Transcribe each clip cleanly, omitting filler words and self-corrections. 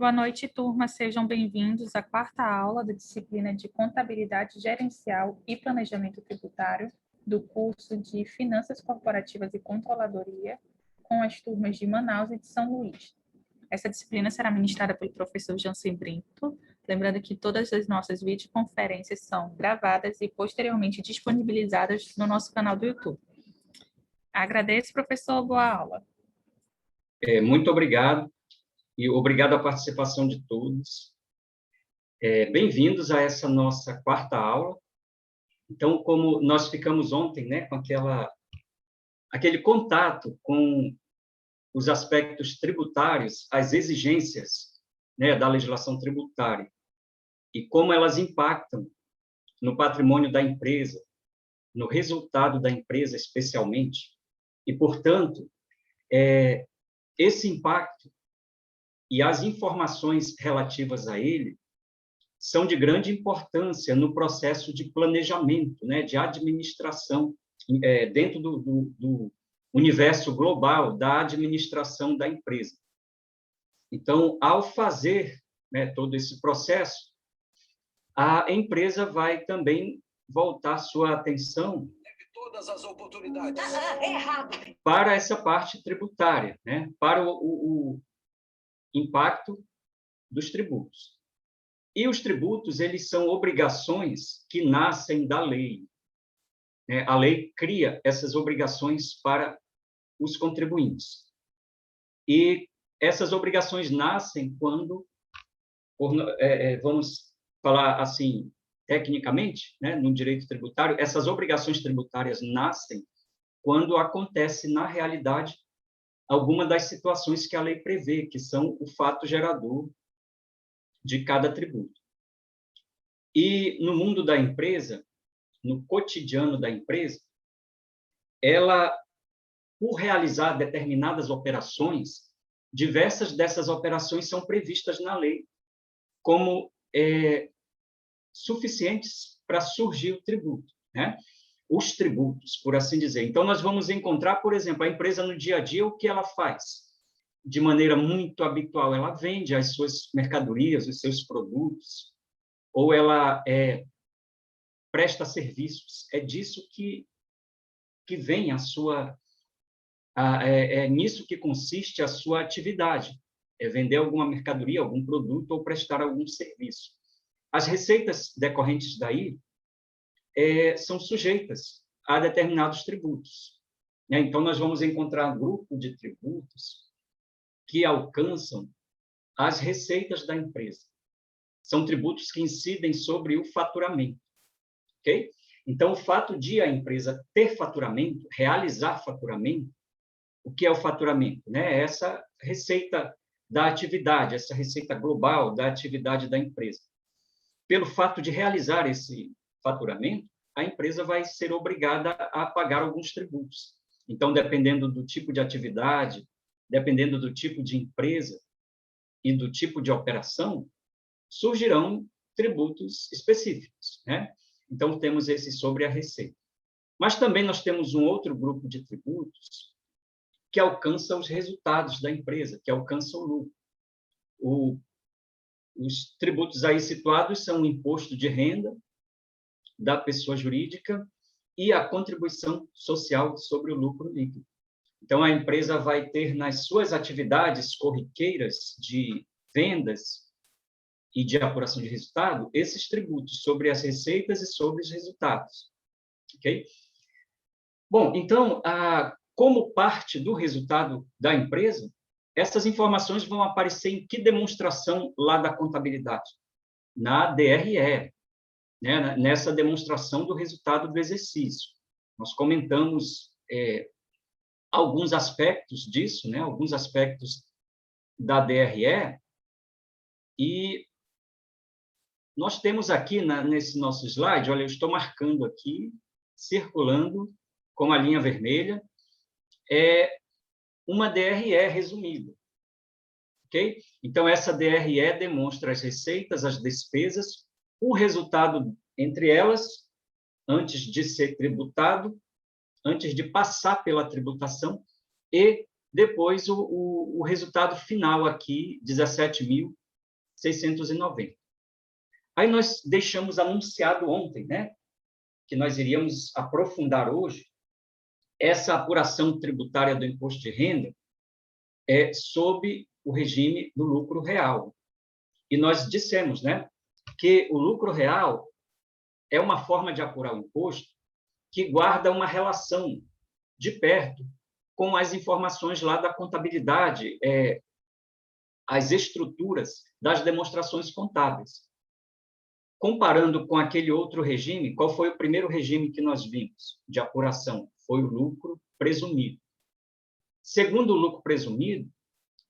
Boa noite, turma. Sejam bem-vindos à quarta aula da disciplina de Contabilidade Gerencial e Planejamento Tributário do curso de Finanças Corporativas e Controladoria com as turmas de Manaus e de São Luís. Essa disciplina será ministrada pelo professor Jansen Brito. Lembrando que todas as nossas videoconferências são gravadas e posteriormente disponibilizadas no nosso canal do YouTube. Agradeço, professor. Boa aula. Muito obrigado, e obrigado à participação de todos. Bem-vindos a essa nossa quarta aula. Então, como nós ficamos ontem, né, com aquele contato com os aspectos tributários, as exigências, né, da legislação tributária, e como elas impactam no patrimônio da empresa, no resultado da empresa, especialmente, e, portanto, esse impacto e as informações relativas a ele são de grande importância no processo de planejamento, né, de administração, dentro do universo global da administração da empresa. Então, ao fazer, né, todo esse processo, a empresa vai também voltar sua atenção todas as oportunidades para essa parte tributária, né, para o impacto dos tributos. E os tributos, eles são obrigações que nascem da lei, né? A lei cria essas obrigações para os contribuintes. E essas obrigações nascem quando, vamos falar assim, tecnicamente, né, no direito tributário, essas obrigações tributárias nascem quando acontece, na realidade, alguma das situações que a lei prevê, que são o fato gerador de cada tributo. E no mundo da empresa, no cotidiano da empresa, ela, por realizar determinadas operações, diversas dessas operações são previstas na lei como suficientes para surgir o tributo, né? Os tributos, por assim dizer. Então, nós vamos encontrar, por exemplo, a empresa no dia a dia, o que ela faz? De maneira muito habitual, ela vende as suas mercadorias, os seus produtos, ou ela presta serviços. É disso que vem a sua... É nisso que consiste a sua atividade. É vender alguma mercadoria, algum produto ou prestar algum serviço. As receitas decorrentes daí são sujeitas a determinados tributos, né? Então, nós vamos encontrar um grupo de tributos que alcançam as receitas da empresa. São tributos que incidem sobre o faturamento, ok? Então, o fato de a empresa ter faturamento, realizar faturamento, o que é o faturamento, né? Essa receita da atividade, essa receita global da atividade da empresa. Pelo fato de realizar esse faturamento, a empresa vai ser obrigada a pagar alguns tributos. Então, dependendo do tipo de atividade, dependendo do tipo de empresa e do tipo de operação, surgirão tributos específicos, né? Então, temos esse sobre a receita. Mas também nós temos um outro grupo de tributos que alcança os resultados da empresa, que alcança o lucro. Os tributos aí situados são o imposto de renda da pessoa jurídica e a contribuição social sobre o lucro líquido. Então, a empresa vai ter nas suas atividades corriqueiras de vendas e de apuração de resultado esses tributos sobre as receitas e sobre os resultados. Ok? Bom, então, como parte do resultado da empresa, essas informações vão aparecer em que demonstração lá da contabilidade? Na DRE, né? Nessa demonstração do resultado do exercício. Nós comentamos alguns aspectos disso, né? Alguns aspectos da DRE, e nós temos aqui, nesse nosso slide, olha, eu estou marcando aqui, circulando com a linha vermelha, uma DRE resumida. Ok? Então, essa DRE demonstra as receitas, as despesas, o resultado entre elas, antes de ser tributado, antes de passar pela tributação, e depois o resultado final aqui, R$ 17.000, 690. Aí nós deixamos anunciado ontem, né, que nós iríamos aprofundar hoje essa apuração tributária do imposto de renda sob o regime do lucro real. E nós dissemos, né, que o lucro real é uma forma de apurar o imposto que guarda uma relação de perto com as informações lá da contabilidade, as estruturas das demonstrações contábeis. Comparando com aquele outro regime, qual foi o primeiro regime que nós vimos de apuração? Foi o lucro presumido. Segundo o lucro presumido,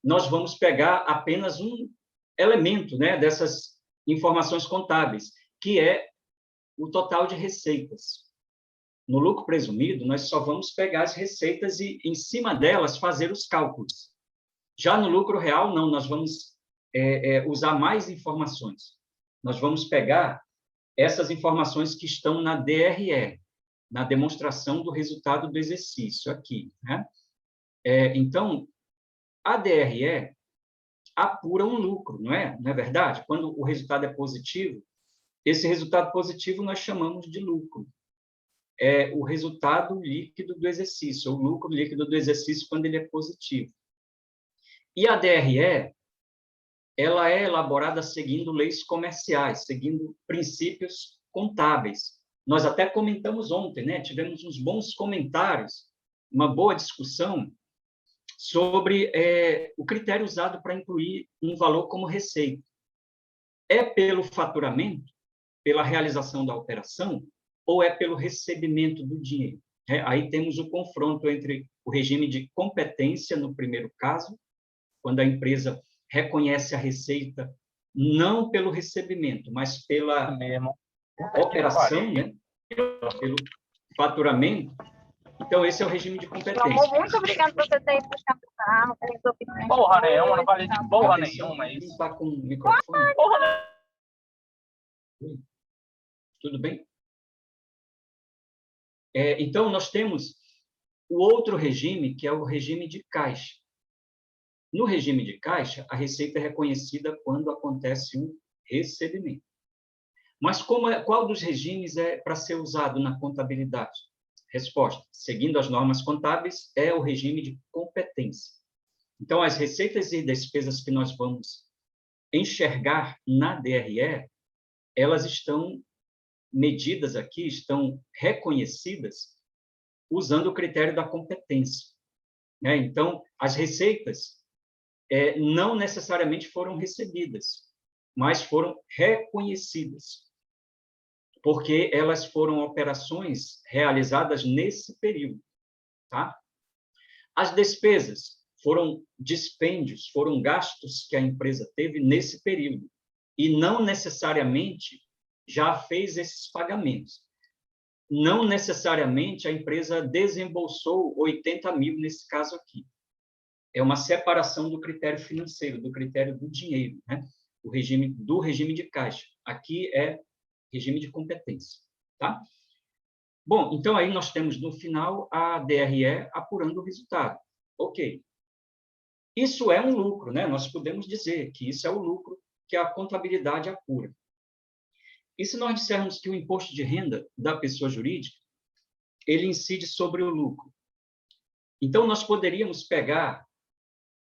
nós vamos pegar apenas um elemento, né, dessas informações contábeis, que é o total de receitas. No lucro presumido, nós só vamos pegar as receitas e, em cima delas, fazer os cálculos. Já no lucro real, não, nós vamos usar mais informações. Nós vamos pegar essas informações que estão na DRE, na demonstração do resultado do exercício, aqui, né? Então, a DRE apura um lucro, não é? Não é verdade? Quando o resultado é positivo, esse resultado positivo nós chamamos de lucro. É o resultado líquido do exercício, o lucro líquido do exercício quando ele é positivo. E a DRE, ela é elaborada seguindo leis comerciais, seguindo princípios contábeis. Nós até comentamos ontem, né? Tivemos uns bons comentários, uma boa discussão sobre o critério usado para incluir um valor como receita. É pelo faturamento, pela realização da operação, ou é pelo recebimento do dinheiro? Aí temos o confronto entre o regime de competência, no primeiro caso, quando a empresa reconhece a receita não pelo recebimento, mas pela operação, né? Pelo faturamento. Então, esse é o regime de competência. Muito obrigada por você ter ido buscar o carro. Porra nenhuma, não falei de porra nenhuma. Não está com o microfone? Porra nenhuma. Tudo bem? Então, nós temos o outro regime, que é o regime de caixa. No regime de caixa, a receita é reconhecida quando acontece um recebimento. Mas qual dos regimes é para ser usado na contabilidade? Resposta: seguindo as normas contábeis, é o regime de competência. Então, as receitas e despesas que nós vamos enxergar na DRE, elas estão medidas aqui, estão reconhecidas usando o critério da competência. Então, as receitas não necessariamente foram recebidas, mas foram reconhecidas, porque elas foram operações realizadas nesse período, tá? As despesas foram dispêndios, foram gastos que a empresa teve nesse período, e não necessariamente já fez esses pagamentos. Não necessariamente a empresa desembolsou 80 mil nesse caso aqui. É uma separação do critério financeiro, do critério do dinheiro, né? O regime de caixa. Aqui é regime de competência, tá? Bom, então aí nós temos no final a DRE apurando o resultado. Ok. Isso é um lucro, né? Nós podemos dizer que isso é o lucro que a contabilidade apura. E se nós dissermos que o imposto de renda da pessoa jurídica, ele incide sobre o lucro? Então, nós poderíamos pegar,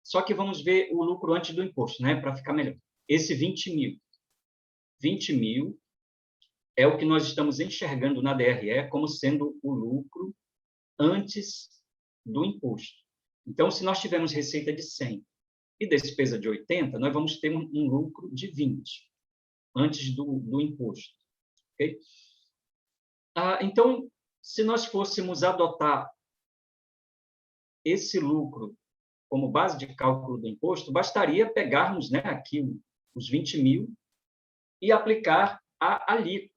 só que vamos ver o lucro antes do imposto, né? Para ficar melhor. Esse 20 mil. 20 mil é o que nós estamos enxergando na DRE como sendo o lucro antes do imposto. Então, se nós tivermos receita de 100 e despesa de 80, nós vamos ter um lucro de 20 antes do imposto. Okay? Então, se nós fôssemos adotar esse lucro como base de cálculo do imposto, bastaria pegarmos, né, aqui os 20 mil e aplicar a alíquota,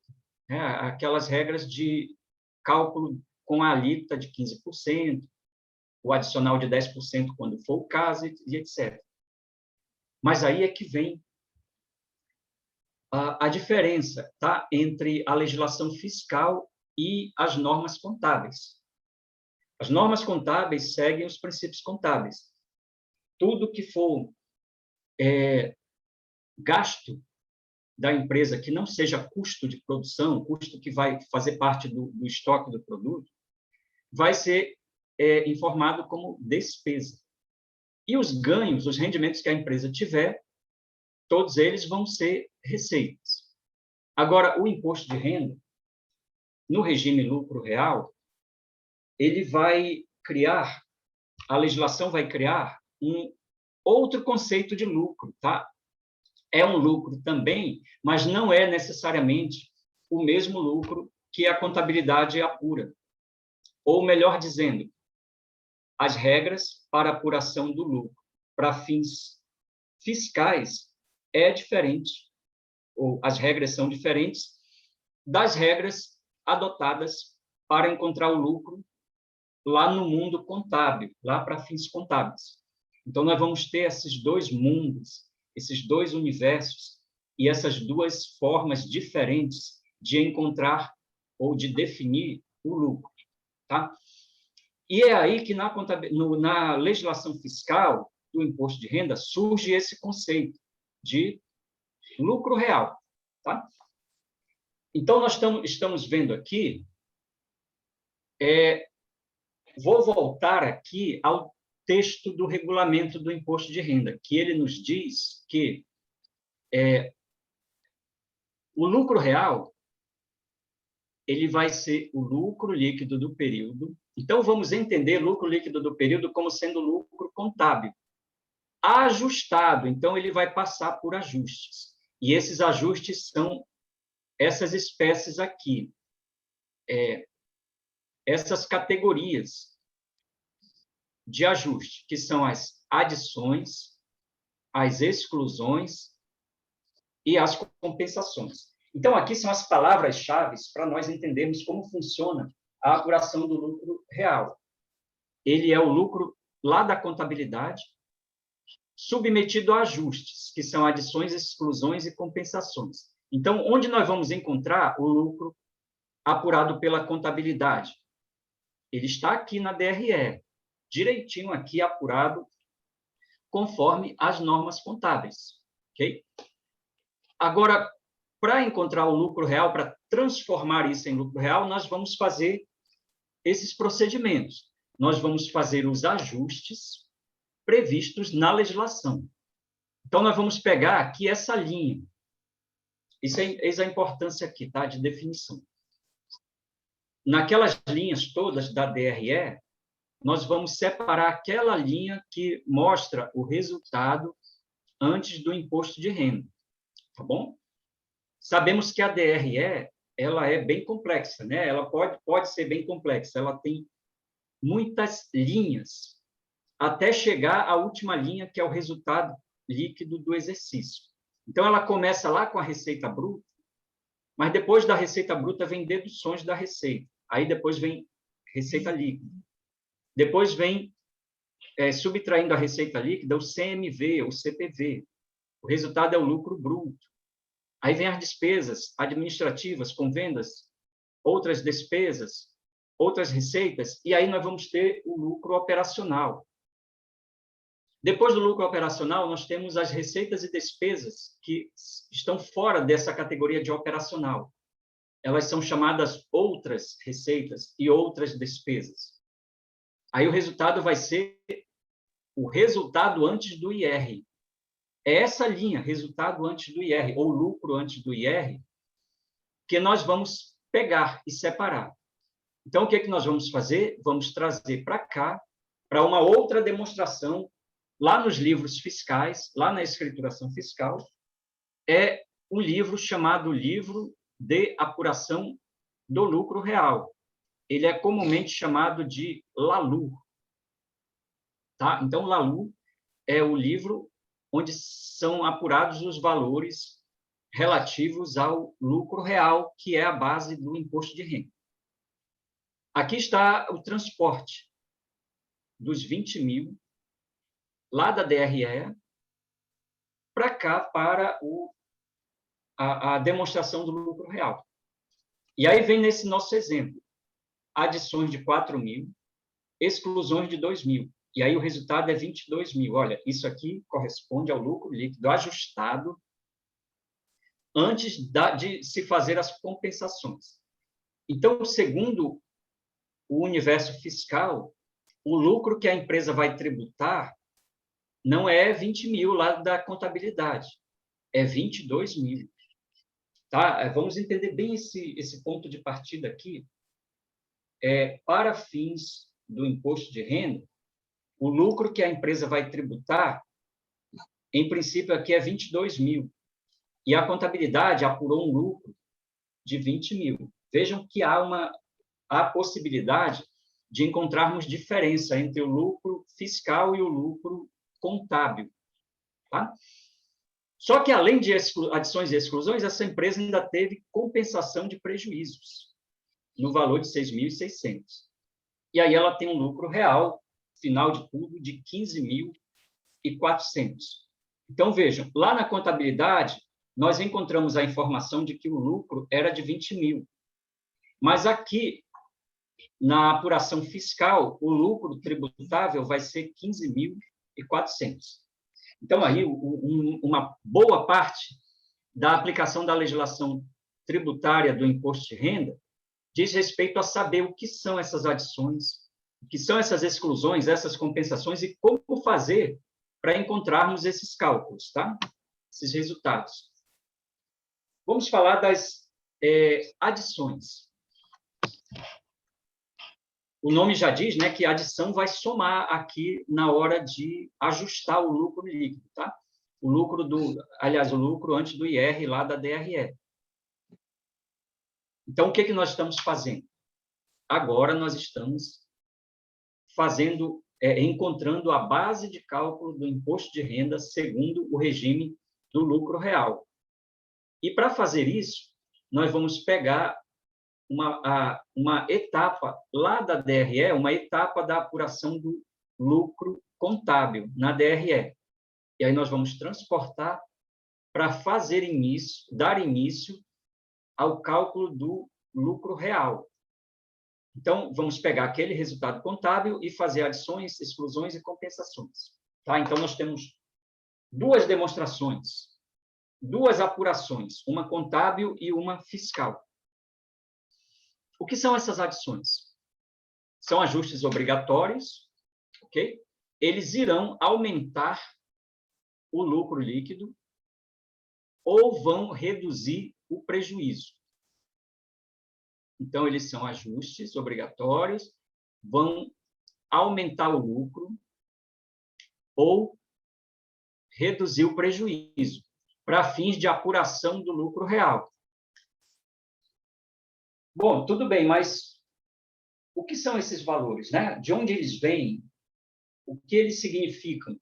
né, aquelas regras de cálculo com a alíquota de 15%, o adicional de 10% quando for o caso, e etc. Mas aí é que vem a diferença, tá, entre a legislação fiscal e as normas contábeis. As normas contábeis seguem os princípios contábeis. Tudo que for gasto da empresa que não seja custo de produção, custo que vai fazer parte do estoque do produto, vai ser informado como despesa. E os ganhos, os rendimentos que a empresa tiver, todos eles vão ser receitas. Agora, o imposto de renda, no regime lucro real, ele vai criar, a legislação vai criar um outro conceito de lucro, tá? É um lucro também, mas não é necessariamente o mesmo lucro que a contabilidade apura. Ou, melhor dizendo, as regras para apuração do lucro para fins fiscais é diferente, ou as regras são diferentes das regras adotadas para encontrar o lucro lá no mundo contábil, lá para fins contábeis. Então, nós vamos ter esses dois mundos, esses dois universos e essas duas formas diferentes de encontrar ou de definir o lucro, tá? E é aí que na legislação fiscal do imposto de renda surge esse conceito de lucro real, tá? Então, nós estamos vendo aqui, vou voltar aqui ao texto do regulamento do imposto de renda, que ele nos diz que o lucro real ele vai ser o lucro líquido do período. Então, vamos entender lucro líquido do período como sendo lucro contábil. Ajustado, então, ele vai passar por ajustes. E esses ajustes são essas espécies aqui, essas categorias de ajuste, que são as adições, as exclusões e as compensações. Então, aqui são as palavras-chave para nós entendermos como funciona a apuração do lucro real. Ele é o lucro lá da contabilidade, submetido a ajustes, que são adições, exclusões e compensações. Então, onde nós vamos encontrar o lucro apurado pela contabilidade? Ele está aqui na DRE, direitinho aqui apurado, conforme as normas contábeis. Ok? Agora, para encontrar o lucro real, para transformar isso em lucro real, nós vamos fazer esses procedimentos. Nós vamos fazer os ajustes previstos na legislação. Então, nós vamos pegar aqui essa linha. Eis a importância aqui, tá? De definição. Naquelas linhas todas da DRE, nós vamos separar aquela linha que mostra o resultado antes do imposto de renda. Tá bom? Sabemos que a DRE, ela é bem complexa, né? Ela pode ser bem complexa. Ela tem muitas linhas, até chegar à última linha, que é o resultado líquido do exercício. Então, ela começa lá com a receita bruta, mas depois da receita bruta vem deduções da receita. Aí depois vem receita líquida. Depois vem, subtraindo a receita líquida, o CMV, o CPV. O resultado é o lucro bruto. Aí vem as despesas administrativas, com vendas, outras despesas, outras receitas, e aí nós vamos ter o lucro operacional. Depois do lucro operacional, nós temos as receitas e despesas que estão fora dessa categoria de operacional. Elas são chamadas outras receitas e outras despesas. Aí o resultado vai ser o resultado antes do IR. É essa linha, resultado antes do IR, ou lucro antes do IR, que nós vamos pegar e separar. Então, o que é que nós vamos fazer? Vamos trazer para cá, para uma outra demonstração, lá nos livros fiscais, lá na escrituração fiscal, é um livro chamado Livro de Apuração do Lucro Real. Ele é comumente chamado de LALU. Tá? Então, LALU é o livro onde são apurados os valores relativos ao lucro real, que é a base do imposto de renda. Aqui está o transporte dos 20 mil, lá da DRE, para cá, para a demonstração do lucro real. E aí vem nesse nosso exemplo, adições de 4 mil, exclusões de 2 mil. E aí o resultado é 22 mil. Olha, isso aqui corresponde ao lucro líquido ajustado antes de se fazer as compensações. Então, segundo o universo fiscal, o lucro que a empresa vai tributar não é 20 mil lá da contabilidade, é 22 mil. Tá? Vamos entender bem esse ponto de partida aqui. Para fins do imposto de renda, o lucro que a empresa vai tributar, em princípio, aqui é 22 mil. E a contabilidade apurou um lucro de 20 mil. Vejam que há a possibilidade de encontrarmos diferença entre o lucro fiscal e o lucro contábil. Tá? Só que, além de adições e exclusões, essa empresa ainda teve compensação de prejuízos, no valor de 6.600. E aí ela tem um lucro real, final de tudo, de 15.400. Então, vejam, lá na contabilidade, nós encontramos a informação de que o lucro era de 20 mil. Mas aqui, na apuração fiscal, o lucro tributável vai ser 15.400. Então, aí, uma boa parte da aplicação da legislação tributária do imposto de renda diz respeito a saber o que são essas adições, o que são essas exclusões, essas compensações e como fazer para encontrarmos esses cálculos, tá? Esses resultados. Vamos falar das adições. O nome já diz, né, que a adição vai somar aqui na hora de ajustar o lucro líquido, tá? O lucro o lucro antes do IR lá da DRE. Então, o que nós estamos fazendo? Agora nós estamos encontrando a base de cálculo do imposto de renda segundo o regime do lucro real. E para fazer isso, nós vamos pegar uma etapa lá da DRE, uma etapa da apuração do lucro contábil na DRE. E aí nós vamos transportar para dar início ao cálculo do lucro real. Então, vamos pegar aquele resultado contábil e fazer adições, exclusões e compensações. Tá? Então, nós temos duas demonstrações, duas apurações, uma contábil e uma fiscal. O que são essas adições? São ajustes obrigatórios, ok? Eles irão aumentar o lucro líquido ou vão reduzir o prejuízo. Então, eles são ajustes obrigatórios, vão aumentar o lucro ou reduzir o prejuízo, para fins de apuração do lucro real. Bom, tudo bem, mas o que são esses valores, né? De onde eles vêm? O que eles significam?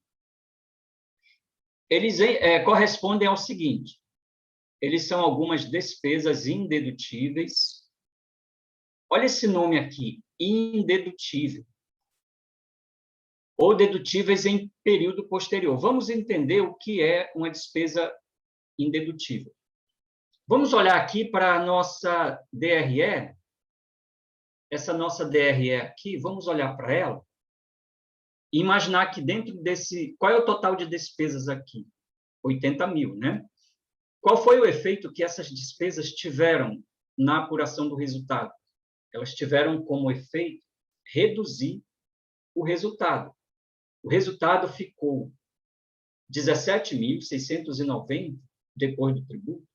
Eles correspondem ao seguinte: eles são algumas despesas indedutíveis. Olha esse nome aqui, indedutível. Ou dedutíveis em período posterior. Vamos entender o que é uma despesa indedutível. Vamos olhar aqui para a nossa DRE. Essa nossa DRE aqui, vamos olhar para ela e imaginar que dentro desse... Qual é o total de despesas aqui? 80 mil, né? Qual foi o efeito que essas despesas tiveram na apuração do resultado? Elas tiveram como efeito reduzir o resultado. O resultado ficou 17.690 depois do tributo,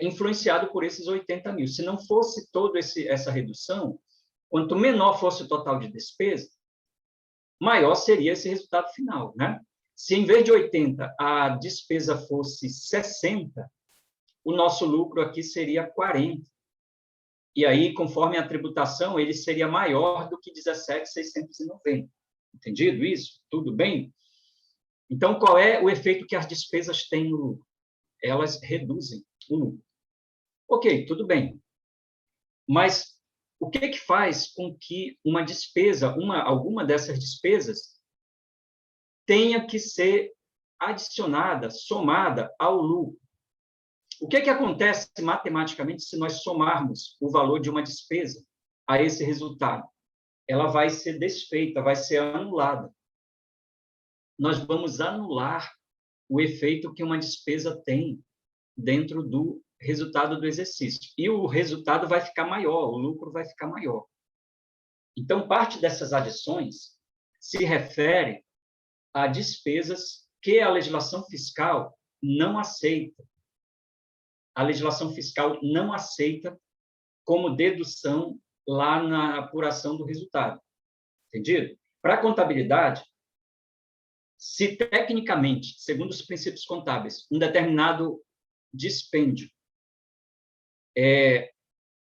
influenciado por esses 80 mil. Se não fosse toda essa redução, quanto menor fosse o total de despesa, maior seria esse resultado final, né? Se em vez de 80 a despesa fosse 60, o nosso lucro aqui seria 40. E aí, conforme a tributação, ele seria maior do que 17.690. Entendido isso? Tudo bem? Então, qual é o efeito que as despesas têm no lucro? Elas reduzem o lucro. Ok, tudo bem. Mas o que faz com que uma despesa, alguma dessas despesas, tenha que ser adicionada, somada ao lucro? O que acontece matematicamente se nós somarmos o valor de uma despesa a esse resultado? Ela vai ser desfeita, vai ser anulada. Nós vamos anular o efeito que uma despesa tem dentro do resultado do exercício. E o resultado vai ficar maior, o lucro vai ficar maior. Então, parte dessas adições se refere a despesas que a legislação fiscal não aceita. A legislação fiscal não aceita como dedução lá na apuração do resultado. Entendido? Para a contabilidade, se tecnicamente, segundo os princípios contábeis, um determinado dispêndio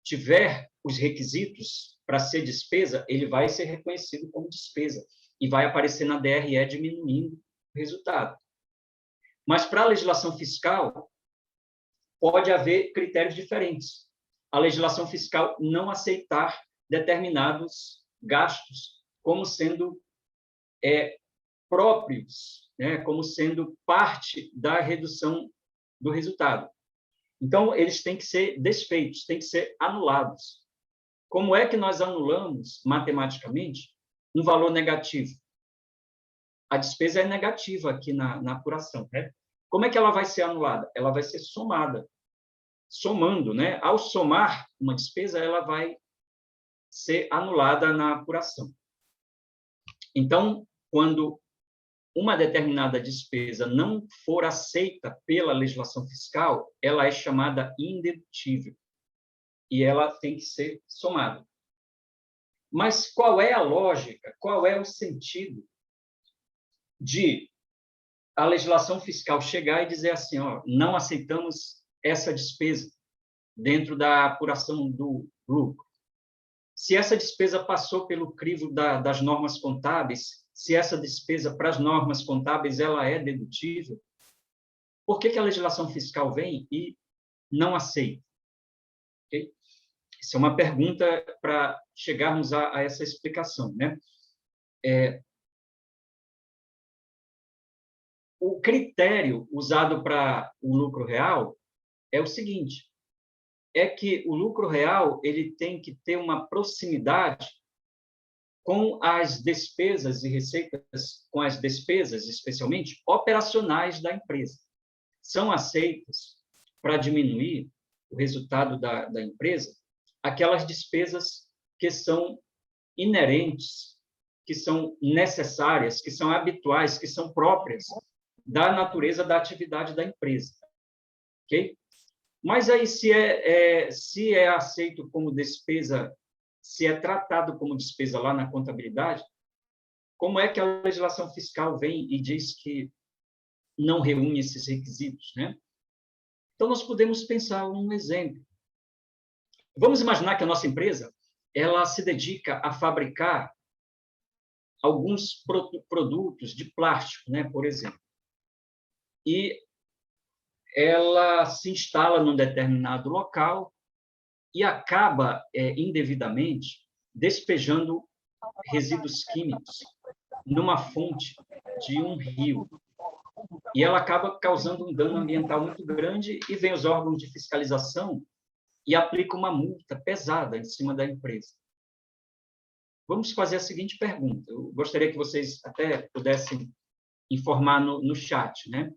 tiver os requisitos para ser despesa, ele vai ser reconhecido como despesa e vai aparecer na DRE diminuindo o resultado. Mas para a legislação fiscal, pode haver critérios diferentes. A legislação fiscal não aceitar determinados gastos como sendo próprios, né, como sendo parte da redução do resultado. Então, eles têm que ser desfeitos, têm que ser anulados. Como é que nós anulamos, matematicamente, um valor negativo? A despesa é negativa aqui na apuração, né? Como é que ela vai ser anulada? Ela vai ser somada. Somando, né? Ao somar uma despesa, ela vai ser anulada na apuração. Então, quando uma determinada despesa não for aceita pela legislação fiscal, ela é chamada indedutível e ela tem que ser somada. Mas qual é a lógica, qual é o sentido de a legislação fiscal chegar e dizer assim, ó, não aceitamos essa despesa dentro da apuração do lucro? Se essa despesa passou pelo crivo das normas contábeis, se essa despesa para as normas contábeis ela é dedutível, por que a legislação fiscal vem e não aceita? Okay? Isso é uma pergunta para chegarmos a essa explicação, né? O critério usado para o lucro real é o seguinte, é que o lucro real ele tem que ter uma proximidade com as despesas e receitas, com as despesas, especialmente, operacionais da empresa. São aceitas para diminuir o resultado da empresa aquelas despesas que são inerentes, que são necessárias, que são habituais, que são próprias da natureza da atividade da empresa. Ok? Mas aí, se é aceito como despesa, se é tratado como despesa lá na contabilidade, como é que a legislação fiscal vem e diz que não reúne esses requisitos, né? Então, nós podemos pensar um exemplo. Vamos imaginar que a nossa empresa ela se dedica a fabricar alguns produtos de plástico, né, por exemplo. E ela se instala num determinado local e acaba indevidamente despejando resíduos químicos numa fonte de um rio. E ela acaba causando um dano ambiental muito grande e vem os órgãos de fiscalização e aplica uma multa pesada em cima da empresa. Vamos fazer a seguinte pergunta. Eu gostaria que vocês até pudessem informar no chat, né?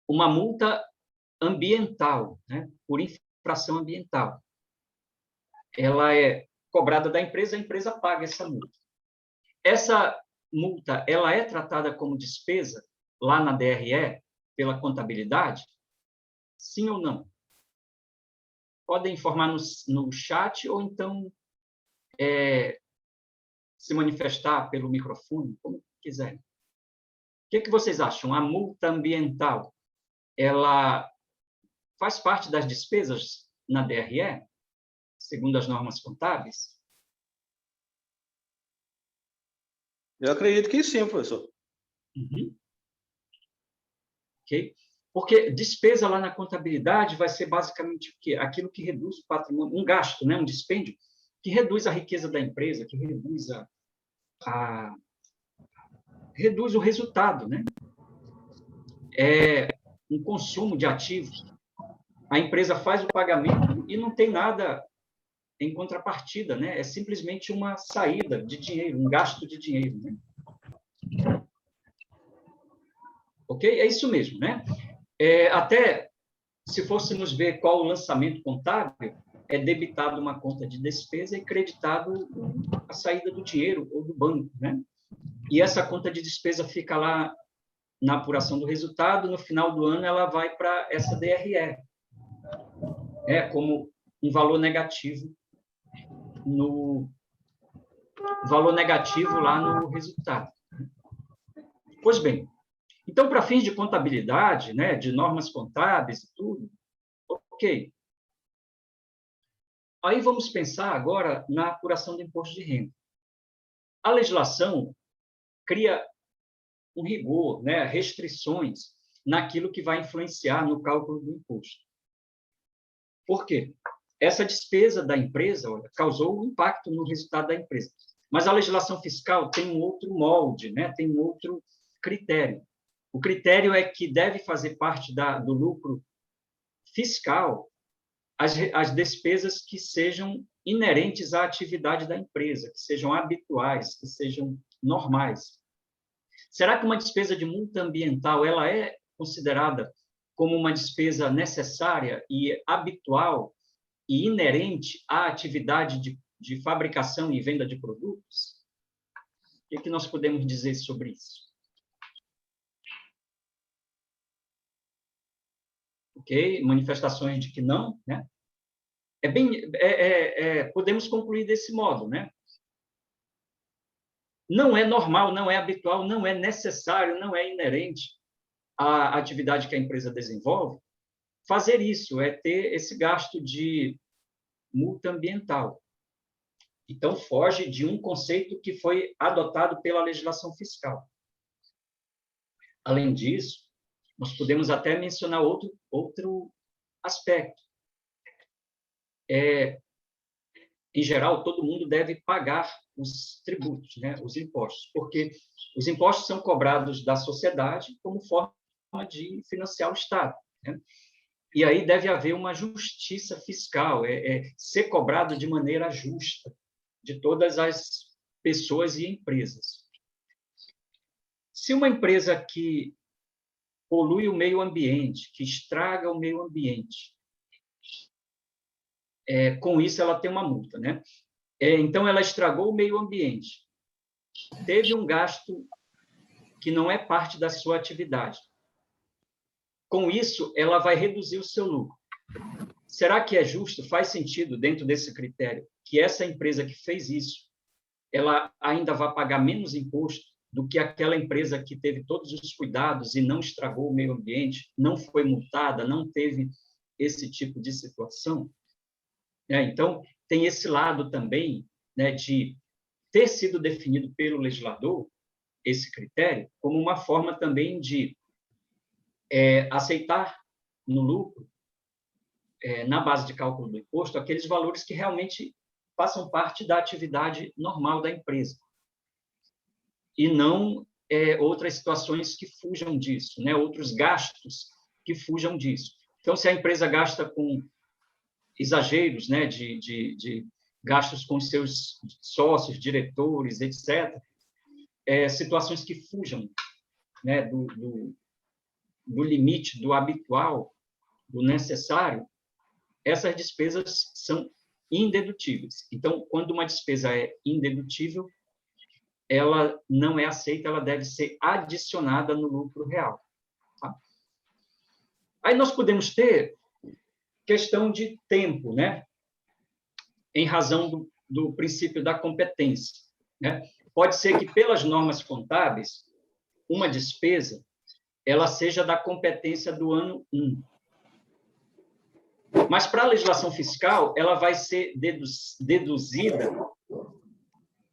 Uma multa ambiental, né, por infração ambiental. Ela é cobrada da empresa, a empresa paga essa multa. Essa multa, ela é tratada como despesa lá na DRE, pela contabilidade? Sim ou não? Podem informar no chat ou então se manifestar pelo microfone, como quiserem. O que vocês acham? A multa ambiental, ela faz parte das despesas na DRE, segundo as normas contábeis? Eu acredito que sim, professor. Uhum. Ok? Porque despesa lá na contabilidade vai ser basicamente o quê? Aquilo que reduz o patrimônio, um gasto, né? Um dispêndio, que reduz a riqueza da empresa, que reduz reduz o resultado, né? É um consumo de ativos. A empresa faz o pagamento e não tem nada em contrapartida, né? É simplesmente uma saída de dinheiro, um gasto de dinheiro, né? Ok? É isso mesmo, né? Até se fôssemos ver qual o lançamento contábil, é debitado uma conta de despesa e creditado a saída do dinheiro ou do banco, né? E essa conta de despesa fica lá na apuração do resultado, no final do ano ela vai para essa DRE, como um valor negativo lá no resultado. Pois bem, então, para fins de contabilidade, né, de normas contábeis e tudo, ok. Aí vamos pensar agora na apuração do imposto de renda. A legislação cria um rigor, né, restrições naquilo que vai influenciar no cálculo do imposto. Por quê? Essa despesa da empresa, olha, causou um impacto no resultado da empresa. Mas a legislação fiscal tem um outro molde, né, tem um outro critério. O critério é que deve fazer parte do lucro fiscal as despesas que sejam inerentes à atividade da empresa, que sejam habituais, que sejam normais. Será que uma despesa de multa ambiental ela é considerada como uma despesa necessária e habitual e inerente à atividade de fabricação e venda de produtos? O que nós podemos dizer sobre isso? Ok? Manifestações de que não, né? Podemos concluir desse modo, né? Não é normal, não é habitual, não é necessário, não é inerente à atividade que a empresa desenvolve fazer isso, ter esse gasto de multa ambiental. Então, foge de um conceito que foi adotado pela legislação fiscal. Além disso, nós podemos até mencionar outro aspecto. Em geral, todo mundo deve pagar os tributos, né, os impostos, porque os impostos são cobrados da sociedade como forma de financiar o Estado, né? E aí deve haver uma justiça fiscal, ser cobrado de maneira justa de todas as pessoas e empresas. Se uma empresa que polui o meio ambiente, que estraga o meio ambiente, com isso ela tem uma multa, né? Então, ela estragou o meio ambiente, teve um gasto que não é parte da sua atividade. Com isso, ela vai reduzir o seu lucro. Será que é justo, faz sentido, dentro desse critério, que essa empresa que fez isso, ela ainda vai pagar menos imposto do que aquela empresa que teve todos os cuidados e não estragou o meio ambiente, não foi multada, não teve esse tipo de situação? Então, tem esse lado também, né, de ter sido definido pelo legislador, esse critério, como uma forma também de aceitar no lucro, na base de cálculo do imposto, aqueles valores que realmente façam parte da atividade normal da empresa, e não outras situações que fujam disso, né, outros gastos que fujam disso. Então, se a empresa gasta com exageros, né, de gastos com seus sócios, diretores, etc., situações que fujam, né, do limite, do habitual, do necessário, essas despesas são indedutíveis. Então, quando uma despesa é indedutível, ela não é aceita, ela deve ser adicionada no lucro real. Tá? Aí nós podemos ter questão de tempo, né? Em razão do princípio da competência, né? Pode ser que, pelas normas contábeis, uma despesa ela seja da competência do ano 1. Mas, para a legislação fiscal, ela vai ser deduzida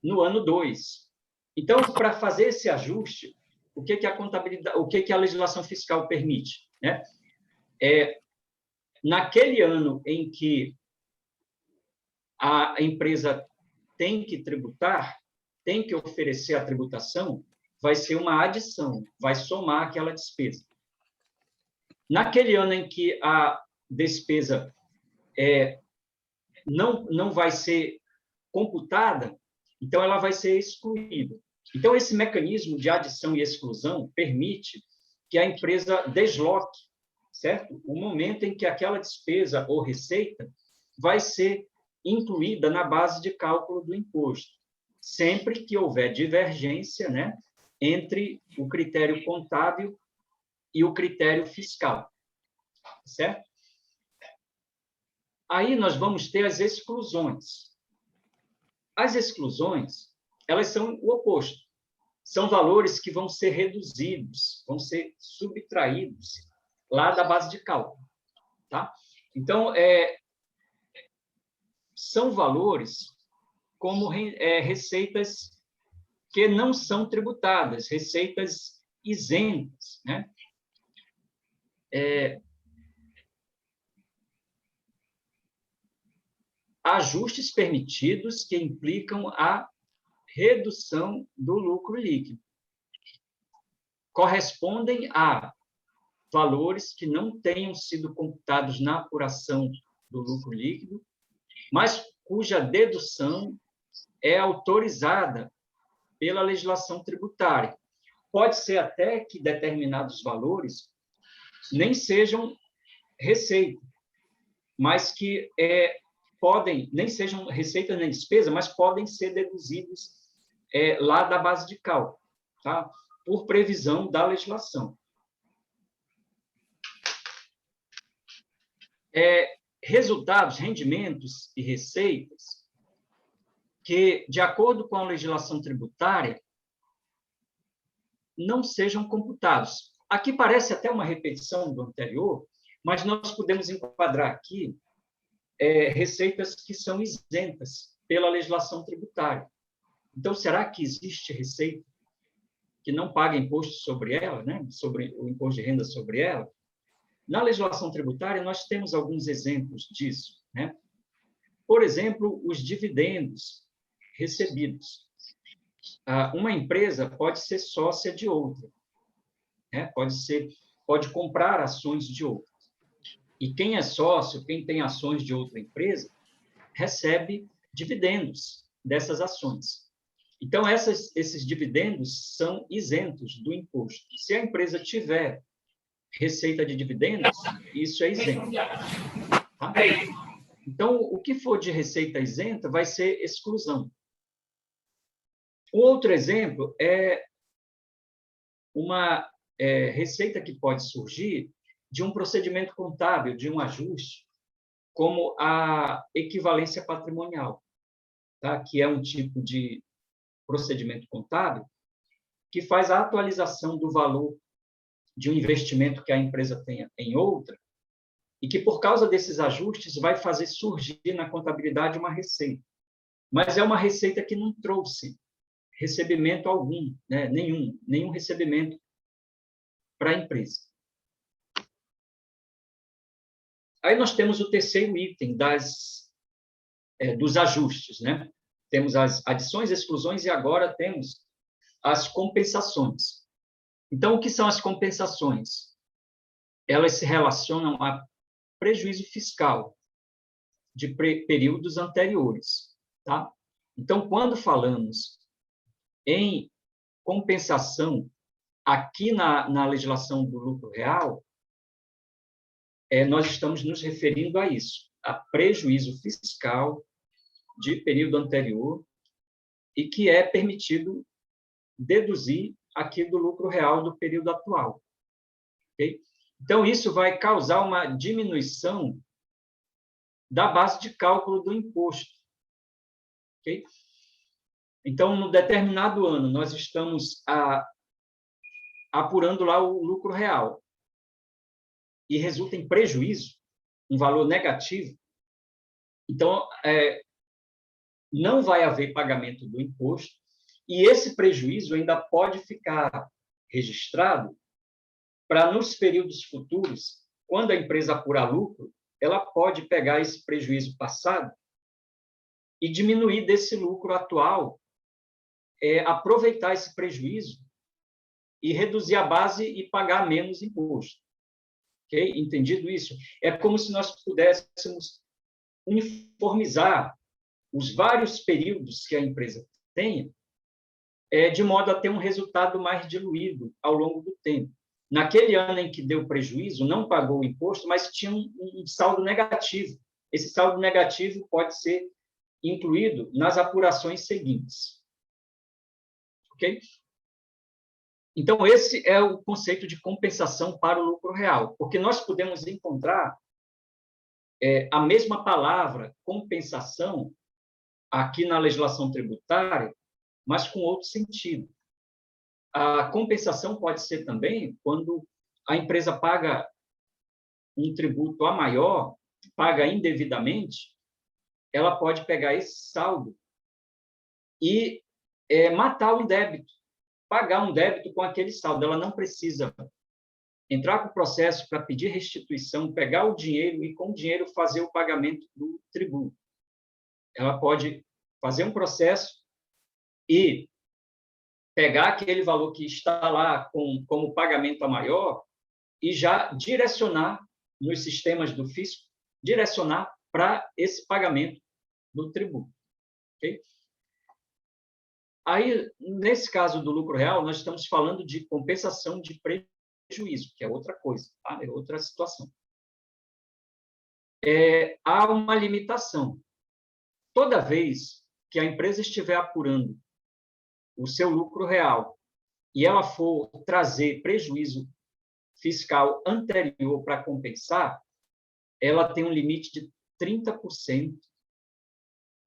no ano 2. Então, para fazer esse ajuste, o que a contabilidade, o que a legislação fiscal permite, né? Naquele ano em que a empresa tem que tributar, tem que oferecer a tributação, vai ser uma adição, vai somar aquela despesa. Naquele ano em que a despesa não vai ser computada, então ela vai ser excluída. Então, esse mecanismo de adição e exclusão permite que a empresa desloque certo? O momento em que aquela despesa ou receita vai ser incluída na base de cálculo do imposto, sempre que houver divergência, né, entre o critério contábil e o critério fiscal, certo? Aí nós vamos ter as exclusões. As exclusões, elas são o oposto. São valores que vão ser reduzidos, vão ser subtraídos lá da base de cálculo, tá? Então, são valores como receitas que não são tributadas, receitas isentas, né? Ajustes permitidos que implicam a redução do lucro líquido. Correspondem a valores que não tenham sido computados na apuração do lucro líquido, mas cuja dedução é autorizada pela legislação tributária. Pode ser até que determinados valores nem sejam receita, mas que podem, nem sejam receita nem despesa, mas podem ser deduzidos lá da base de cálculo, tá? Por previsão da legislação. Resultados, rendimentos e receitas que, de acordo com a legislação tributária, não sejam computados. Aqui parece até uma repetição do anterior, mas nós podemos enquadrar aqui receitas que são isentas pela legislação tributária. Então, será que existe receita que não paga imposto sobre ela, né? Sobre o imposto de renda sobre ela? Na legislação tributária, nós temos alguns exemplos disso, né? Por exemplo, os dividendos recebidos. Uma empresa pode ser sócia de outra, né? Pode comprar ações de outra. E quem é sócio, quem tem ações de outra empresa, recebe dividendos dessas ações. Então, esses dividendos são isentos do imposto. Se a empresa tiver receita de dividendos, isso é isento. Tá? Então, o que for de receita isenta vai ser exclusão. Um outro exemplo é uma receita que pode surgir de um procedimento contábil, de um ajuste, como a equivalência patrimonial, tá? Que é um tipo de procedimento contábil que faz a atualização do valor de um investimento que a empresa tenha em outra e que, por causa desses ajustes, vai fazer surgir na contabilidade uma receita. Mas é uma receita que não trouxe recebimento algum, né? Nenhum recebimento para a empresa. Aí nós temos o terceiro item dos ajustes, né? Temos as adições, exclusões e agora temos as compensações. Então, o que são as compensações? Elas se relacionam a prejuízo fiscal de períodos anteriores, tá? Então, quando falamos em compensação aqui na legislação do lucro real, nós estamos nos referindo a isso, a prejuízo fiscal de período anterior e que é permitido deduzir aqui do lucro real do período atual. Okay? Então, isso vai causar uma diminuição da base de cálculo do imposto. Okay? Então, no determinado ano, nós estamos apurando lá o lucro real e resulta em prejuízo, um valor negativo. Então, não vai haver pagamento do imposto e esse prejuízo ainda pode ficar registrado para, nos períodos futuros, quando a empresa apurar lucro, ela pode pegar esse prejuízo passado e diminuir desse lucro atual, aproveitar esse prejuízo e reduzir a base e pagar menos imposto. Okay? Entendido isso? É como se nós pudéssemos uniformizar os vários períodos que a empresa tenha, de modo a ter um resultado mais diluído ao longo do tempo. naquele ano em que deu prejuízo, não pagou o imposto, mas tinha um saldo negativo. Esse saldo negativo pode ser incluído nas apurações seguintes. Ok? Então, esse é o conceito de compensação para o lucro real, porque nós podemos encontrar a mesma palavra, compensação, aqui na legislação tributária, mas com outro sentido. A compensação pode ser também quando a empresa paga um tributo a maior, paga indevidamente, ela pode pegar esse saldo e matar um débito, pagar um débito com aquele saldo. Ela não precisa entrar com o processo para pedir restituição, pegar o dinheiro e, com o dinheiro, fazer o pagamento do tributo. Ela pode fazer um processo e pegar aquele valor que está lá como pagamento a maior e já direcionar nos sistemas do fisco, direcionar para esse pagamento do tributo. Okay? Aí, nesse caso do lucro real, nós estamos falando de compensação de prejuízo, que é outra coisa, tá? É outra situação. Há uma limitação. Toda vez que a empresa estiver apurando o seu lucro real e ela for trazer prejuízo fiscal anterior para compensar, ela tem um limite de 30%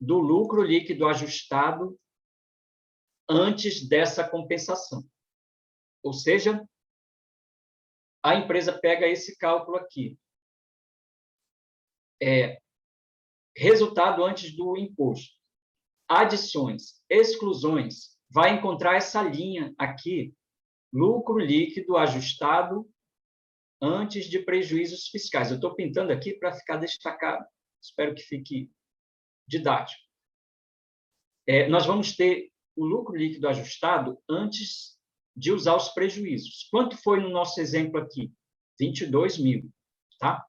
do lucro líquido ajustado antes dessa compensação. Ou seja, a empresa pega esse cálculo aqui. Resultado antes do imposto. Adições, exclusões, vai encontrar essa linha aqui, lucro líquido ajustado antes de prejuízos fiscais. Eu estou pintando aqui para ficar destacado. Espero que fique didático. Nós vamos ter o lucro líquido ajustado antes de usar os prejuízos. Quanto foi no nosso exemplo aqui? 22 mil. Tá?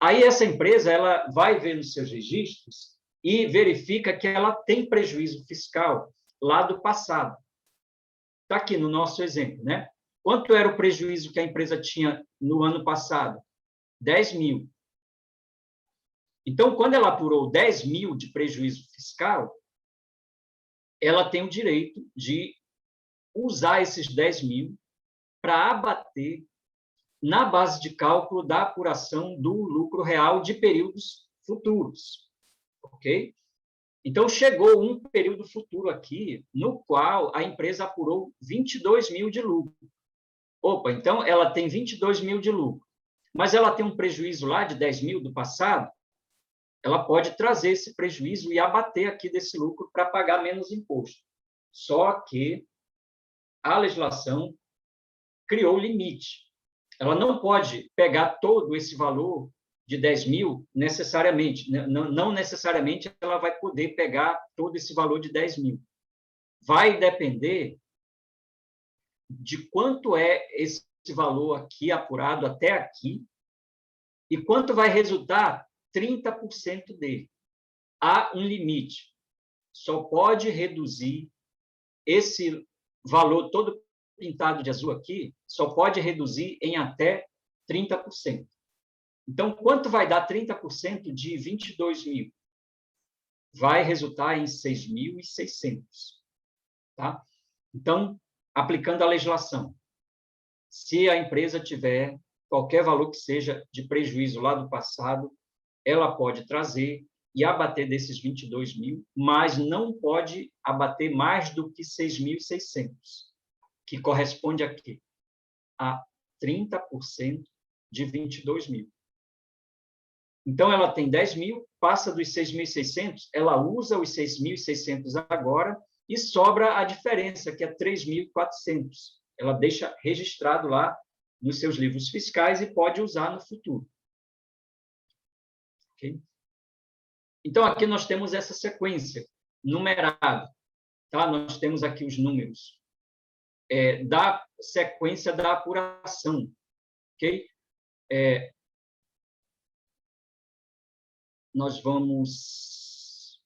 Aí essa empresa ela vai ver nos seus registros e verifica que ela tem prejuízo fiscal lá do passado. Está aqui no nosso exemplo, né? Quanto era o prejuízo que a empresa tinha no ano passado? 10 mil. Então, quando ela apurou 10 mil de prejuízo fiscal, ela tem o direito de usar esses 10 mil para abater na base de cálculo da apuração do lucro real de períodos futuros. Ok? Então, chegou um período futuro aqui, no qual a empresa apurou 22 mil de lucro. Opa, então ela tem 22 mil de lucro, mas ela tem um prejuízo lá de 10 mil do passado, ela pode trazer esse prejuízo e abater aqui desse lucro para pagar menos imposto. Só que a legislação criou limite. Ela não pode pegar todo esse valor de 10 mil necessariamente. Não necessariamente ela vai poder pegar todo esse valor de 10 mil. Vai depender de quanto é esse valor aqui apurado até aqui e quanto vai resultar 30% dele. Há um limite. Só pode reduzir esse valor todo pintado de azul aqui, só pode reduzir em até 30%. Então, quanto vai dar 30% de 22 mil? Vai resultar em 6.600. Tá? Então, aplicando a legislação, se a empresa tiver qualquer valor que seja de prejuízo lá do passado, ela pode trazer e abater desses 22 mil, mas não pode abater mais do que 6.600, que corresponde aqui a 30% de 22 mil. Então, ela tem 10 mil, passa dos 6.600, ela usa os 6.600 agora e sobra a diferença, que é 3.400. Ela deixa registrado lá nos seus livros fiscais e pode usar no futuro. Okay? Então, aqui nós temos essa sequência numerada. Tá? Nós temos aqui os números da sequência da apuração. Okay? Nós vamos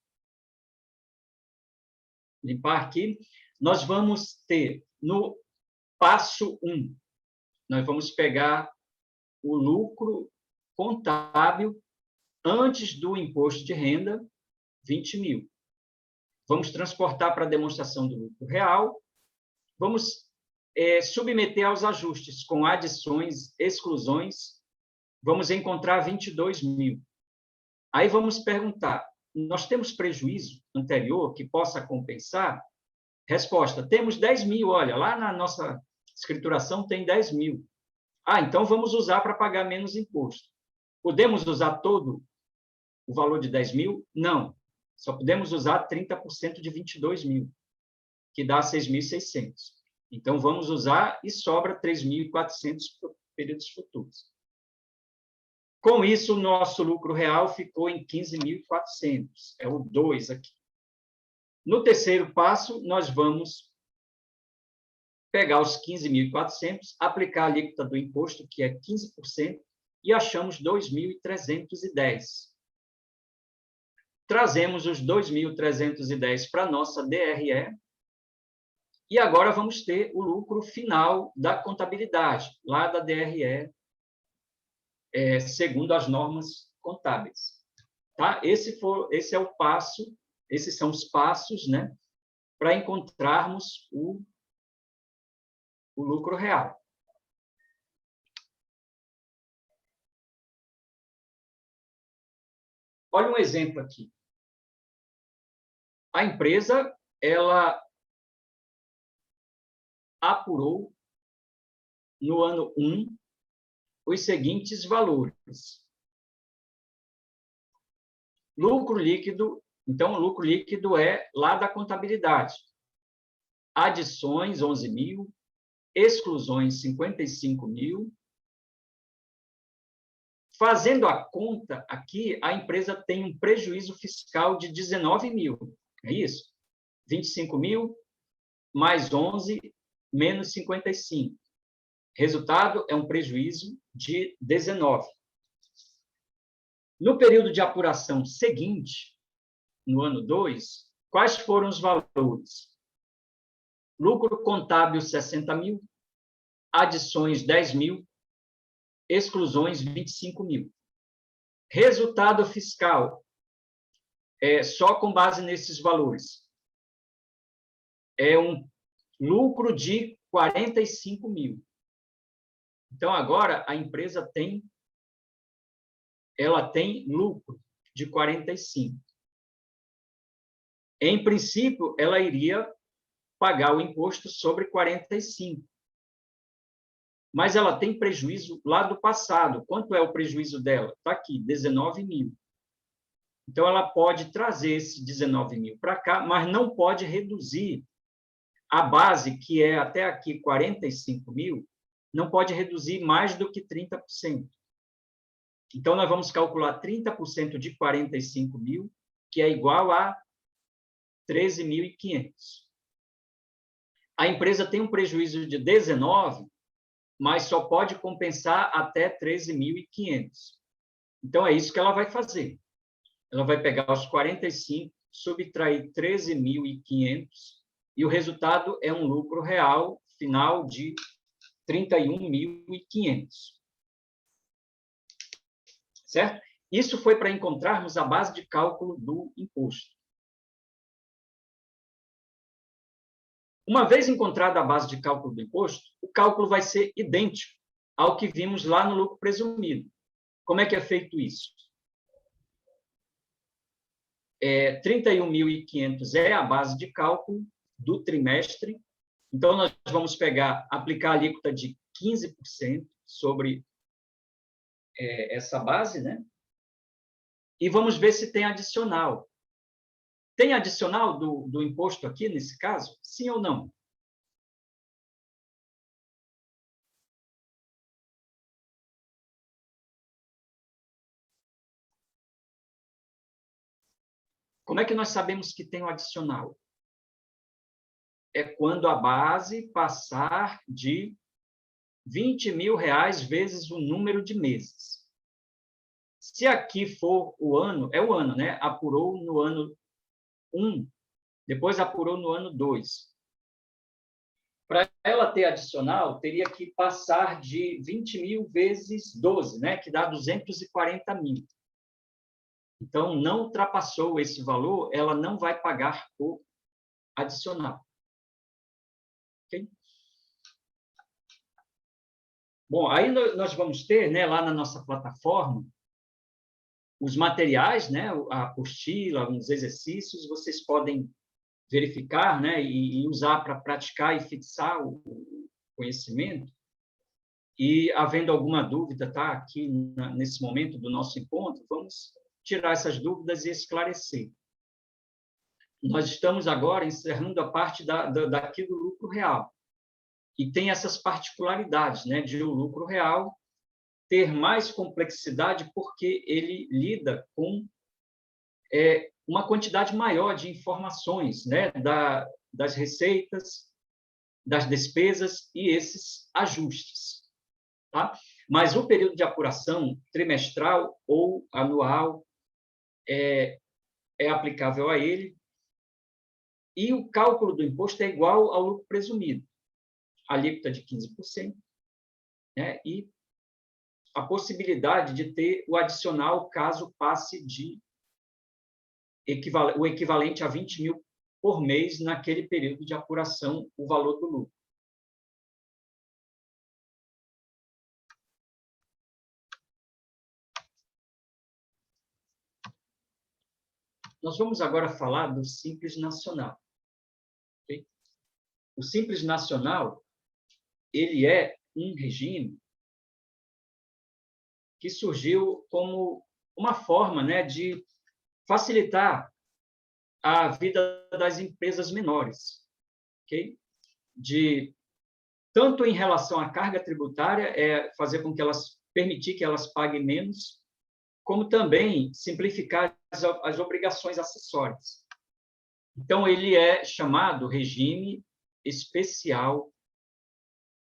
limpar aqui. Nós vamos ter, no passo 1, nós vamos pegar o lucro contábil antes do imposto de renda, 20 mil. Vamos transportar para a demonstração do lucro real, vamos submeter aos ajustes com adições, exclusões, vamos encontrar 22 mil. Aí vamos perguntar, nós temos prejuízo anterior que possa compensar? Resposta, temos 10 mil, olha, lá na nossa escrituração tem 10 mil. Então vamos usar para pagar menos imposto. Podemos usar todo o valor de 10 mil? Não, só podemos usar 30% de 22 mil, que dá 6.600. Então, vamos usar e sobra 3.400 para períodos futuros. Com isso, o nosso lucro real ficou em 15.400, é o 2 aqui. No terceiro passo, nós vamos pegar os 15.400, aplicar a alíquota do imposto, que é 15%, e achamos 2.310. Trazemos os 2.310 para a nossa DRE, e agora vamos ter o lucro final da contabilidade, lá da DRE, segundo as normas contábeis. Tá? Esse é o passo, esses são os passos, né, para encontrarmos o lucro real. Olha um exemplo aqui. A empresa, ela apurou no ano 1 os seguintes valores. Lucro líquido, então, o lucro líquido é lá da contabilidade. Adições, 11 mil, exclusões, 55 mil. Fazendo a conta aqui, a empresa tem um prejuízo fiscal de 19 mil, é isso? 25 mil, mais 11, menos 55. Resultado é um prejuízo de 19. No período de apuração seguinte, no ano 2, quais foram os valores? Lucro contábil, 60 mil, adições, 10 mil, exclusões, 25 mil. Resultado fiscal, só com base nesses valores, é um lucro de 45 mil. Então, agora, a empresa tem lucro de 45. Em princípio, ela iria pagar o imposto sobre 45. Mas ela tem prejuízo lá do passado. Quanto é o prejuízo dela? Está aqui, 19 mil. Então, ela pode trazer esse 19 mil para cá, mas não pode reduzir a base, que é até aqui 45 mil, não pode reduzir mais do que 30%. Então, nós vamos calcular 30% de 45 mil, que é igual a 13.500. A empresa tem um prejuízo de 19, mas só pode compensar até 13.500. Então, é isso que ela vai fazer. Ela vai pegar os 45, subtrair 13.500, e o resultado é um lucro real final de 31.500. Certo? Isso foi para encontrarmos a base de cálculo do imposto. Uma vez encontrada a base de cálculo do imposto, o cálculo vai ser idêntico ao que vimos lá no lucro presumido. Como é que é feito isso? 31.500 é a base de cálculo do trimestre. Então, nós vamos aplicar a alíquota de 15% sobre essa base, né? E vamos ver se tem adicional. Tem adicional do imposto aqui, nesse caso? Sim ou não? Como é que nós sabemos que tem o adicional? É quando a base passar de 20 mil reais vezes o número de meses. Se aqui for o ano, é o ano, né? Apurou no ano 1, depois apurou no ano 2. Para ela ter adicional, teria que passar de 20 mil vezes 12, né? Que dá 240 mil. Então, não ultrapassou esse valor, ela não vai pagar o adicional. Okay? Bom, aí nós vamos ter, né, lá na nossa plataforma, os materiais, né, a apostila, os exercícios, vocês podem verificar, né, e usar para praticar e fixar o conhecimento. E, havendo alguma dúvida, tá, aqui nesse momento do nosso encontro, vamos tirar essas dúvidas e esclarecer. Nós estamos agora encerrando a parte daqui do lucro real. E tem essas particularidades, né, de o lucro real ter mais complexidade porque ele lida com uma quantidade maior de informações, né, das receitas, das despesas e esses ajustes. Tá? Mas o período de apuração trimestral ou anual é aplicável a ele, e o cálculo do imposto é igual ao lucro presumido, alíquota de 15%, né? E a possibilidade de ter o adicional caso passe de o equivalente a 20 mil por mês naquele período de apuração, o valor do lucro. Nós vamos agora falar do Simples Nacional. Okay? O Simples Nacional, ele é um regime que surgiu como uma forma, né, de facilitar a vida das empresas menores, okay? Tanto em relação à carga tributária, fazer com que permitir que elas paguem menos, como também simplificar as obrigações acessórias. Então, ele é chamado regime especial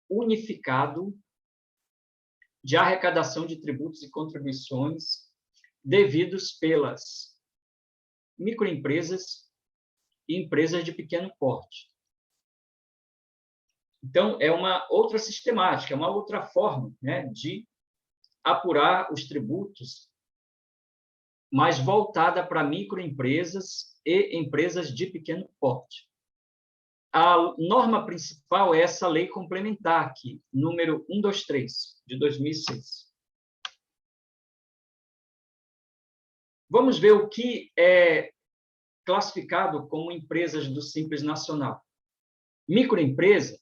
unificado de arrecadação de tributos e contribuições devidos pelas microempresas e empresas de pequeno porte. Então, é uma outra sistemática, é uma outra forma, né, de apurar os tributos, mais voltada para microempresas e empresas de pequeno porte. A norma principal é essa lei complementar aqui, número 123, de 2006. Vamos ver o que é classificado como empresas do Simples Nacional. Microempresa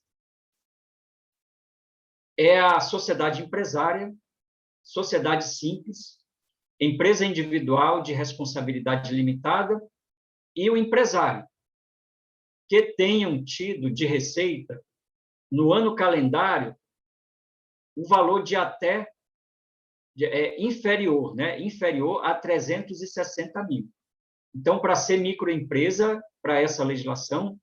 é a sociedade empresária, sociedade simples, empresa individual de responsabilidade limitada e o empresário, que tenham tido de receita, no ano calendário, o valor de até inferior, né? Inferior a 360 mil. Então, para ser microempresa, para essa legislação,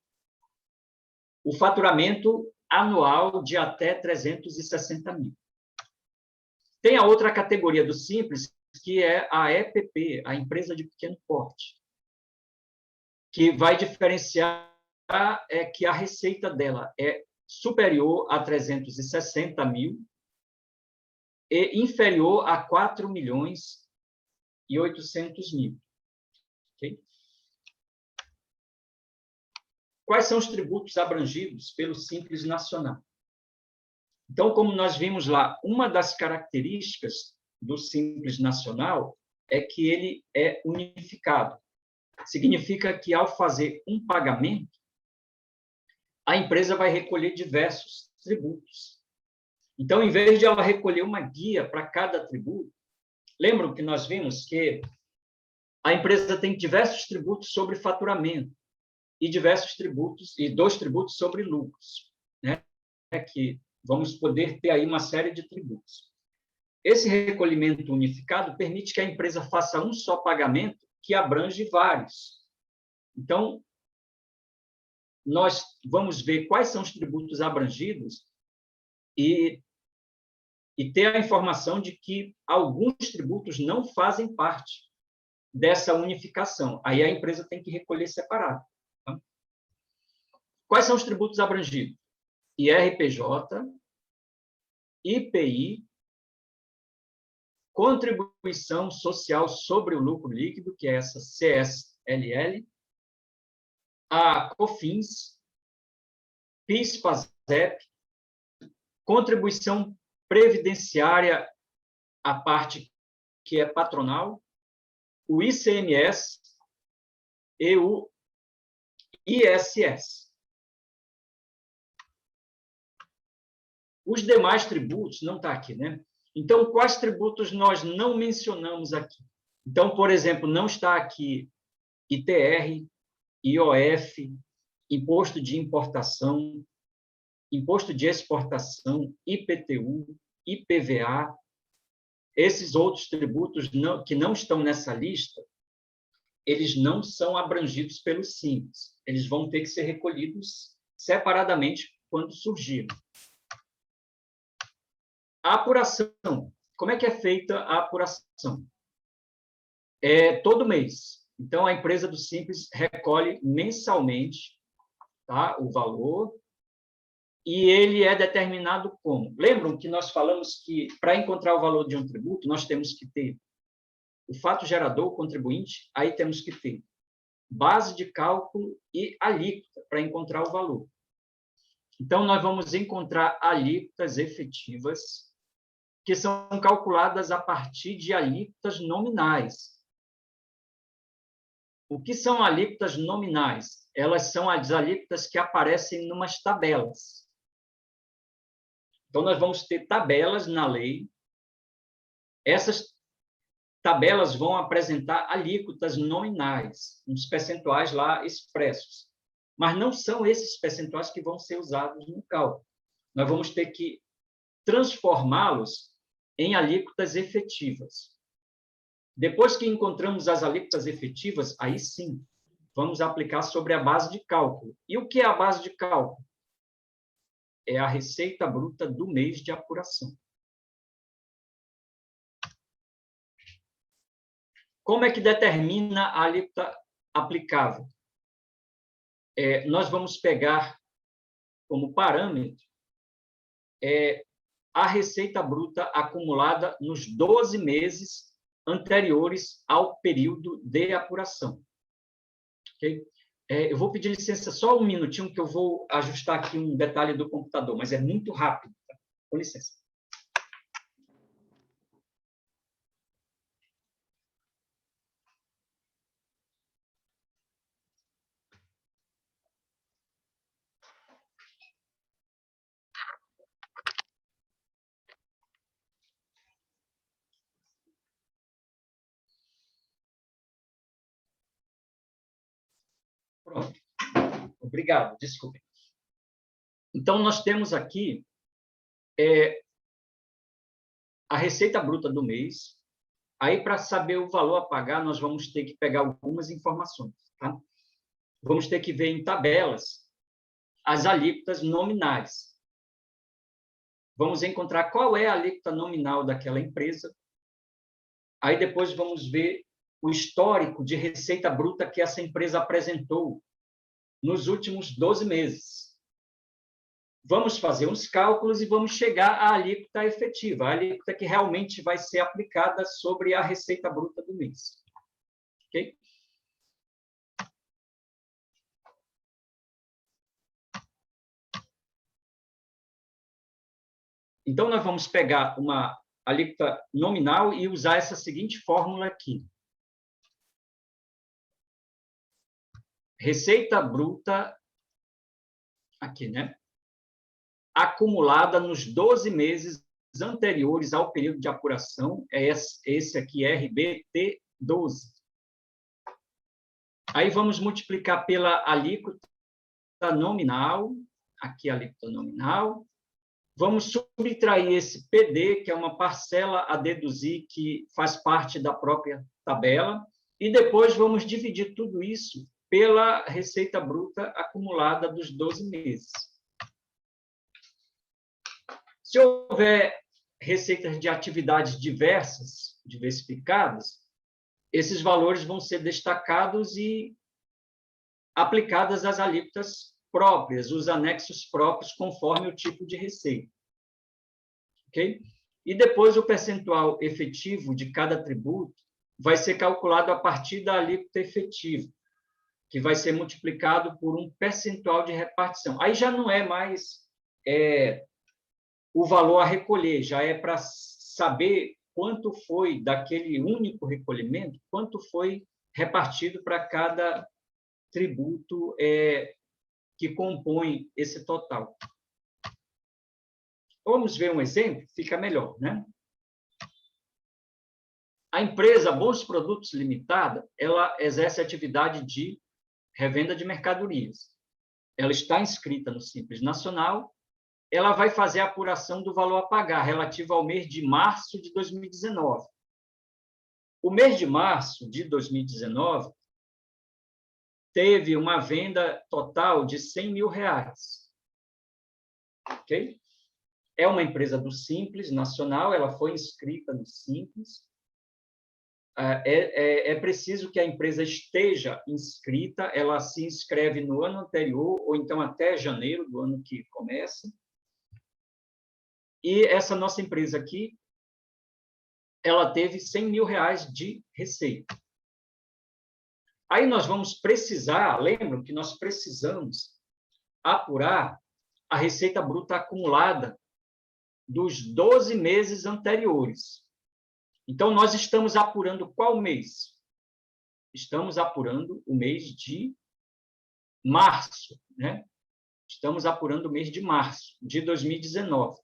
o faturamento anual de até 360 mil. Tem a outra categoria do Simples, que é a EPP, a empresa de pequeno porte, que vai diferenciar que a receita dela é superior a 360 mil e inferior a 4 milhões e 800 mil. Okay? Quais são os tributos abrangidos pelo Simples Nacional? Então, como nós vimos lá, uma das características do Simples Nacional é que ele é unificado. Significa que, ao fazer um pagamento, a empresa vai recolher diversos tributos. Então, em vez de ela recolher uma guia para cada tributo, lembram que nós vimos que a empresa tem diversos tributos sobre faturamento e diversos tributos, e 2 tributos sobre lucros, né? Que vamos poder ter aí uma série de tributos. Esse recolhimento unificado permite que a empresa faça um só pagamento que abrange vários. Então, nós vamos ver quais são os tributos abrangidos e ter a informação de que alguns tributos não fazem parte dessa unificação. Aí a empresa tem que recolher separado. Tá? Quais são os tributos abrangidos? IRPJ, IPI, contribuição social sobre o lucro líquido, que é essa CSLL, a COFINS, PIS/PASEP, contribuição previdenciária, a parte que é patronal, o ICMS e o ISS. Os demais tributos não está aqui, né? Então, quais tributos nós não mencionamos aqui? Então, por exemplo, não está aqui ITR, IOF, Imposto de Importação, Imposto de Exportação, IPTU, IPVA. Esses outros tributos que não estão nessa lista, eles não são abrangidos pelo Simples. Eles vão ter que ser recolhidos separadamente quando surgirem. A apuração. Como é que é feita a apuração? Todo mês. Então, a empresa do Simples recolhe mensalmente, tá, o valor, e ele é determinado como? Lembram que nós falamos que, para encontrar o valor de um tributo, nós temos que ter o fato gerador, o contribuinte, aí temos que ter base de cálculo e alíquota para encontrar o valor. Então, nós vamos encontrar alíquotas efetivas, que são calculadas a partir de alíquotas nominais. O que são alíquotas nominais? Elas são as alíquotas que aparecem em umas tabelas. Então, nós vamos ter tabelas na lei. Essas tabelas vão apresentar alíquotas nominais, uns percentuais lá expressos. Mas não são esses percentuais que vão ser usados no cálculo. Nós vamos ter que transformá-los em alíquotas efetivas. Depois que encontramos as alíquotas efetivas, aí sim, vamos aplicar sobre a base de cálculo. E o que é a base de cálculo? É a receita bruta do mês de apuração. Como é que determina a alíquota aplicável? Nós vamos pegar como parâmetro a receita bruta acumulada nos 12 meses anteriores ao período de apuração. Okay? Eu vou pedir licença só um minutinho, que eu vou ajustar aqui um detalhe do computador, mas é muito rápido. Tá? Com licença. Pronto. Obrigado, desculpe. Então, nós temos aqui a receita bruta do mês. Aí, para saber o valor a pagar, nós vamos ter que pegar algumas informações. Tá? Vamos ter que ver em tabelas as alíquotas nominais. Vamos encontrar qual é a alíquota nominal daquela empresa. Aí, depois, vamos ver o histórico de receita bruta que essa empresa apresentou nos últimos 12 meses. Vamos fazer uns cálculos e vamos chegar à alíquota efetiva, a alíquota que realmente vai ser aplicada sobre a receita bruta do mês. Ok? Então, nós vamos pegar uma alíquota nominal e usar essa seguinte fórmula aqui. Receita bruta, aqui, né? Acumulada nos 12 meses anteriores ao período de apuração, é esse aqui, RBT12. Aí vamos multiplicar pela alíquota nominal, aqui a alíquota nominal. Vamos subtrair esse PD, que é uma parcela a deduzir que faz parte da própria tabela, e depois vamos dividir tudo isso pela receita bruta acumulada dos 12 meses. Se houver receitas de atividades diversas, diversificadas, esses valores vão ser destacados e aplicadas às alíquotas próprias, os anexos próprios, conforme o tipo de receita. Ok? E depois o percentual efetivo de cada tributo vai ser calculado a partir da alíquota efetiva, que vai ser multiplicado por um percentual de repartição. Aí já não é mais o valor a recolher, já é para saber quanto foi daquele único recolhimento, quanto foi repartido para cada tributo que compõe esse total. Vamos ver um exemplo? Fica melhor, né? A empresa Bons Produtos Limitada, ela exerce atividade de revenda de mercadorias. Ela está inscrita no Simples Nacional, ela vai fazer a apuração do valor a pagar relativo ao mês de março de 2019. O mês de março de 2019 teve uma venda total de R$100 mil. Ok? É uma empresa do Simples Nacional, ela foi inscrita no Simples. É preciso que a empresa esteja inscrita, ela se inscreve no ano anterior, ou então até janeiro do ano que começa. E essa nossa empresa aqui, ela teve R$100 mil de receita. Aí nós vamos precisar, lembram que nós precisamos apurar a receita bruta acumulada dos 12 meses anteriores. Então, nós estamos apurando qual mês? Estamos apurando o mês de março, né? Estamos apurando o mês de março de 2019.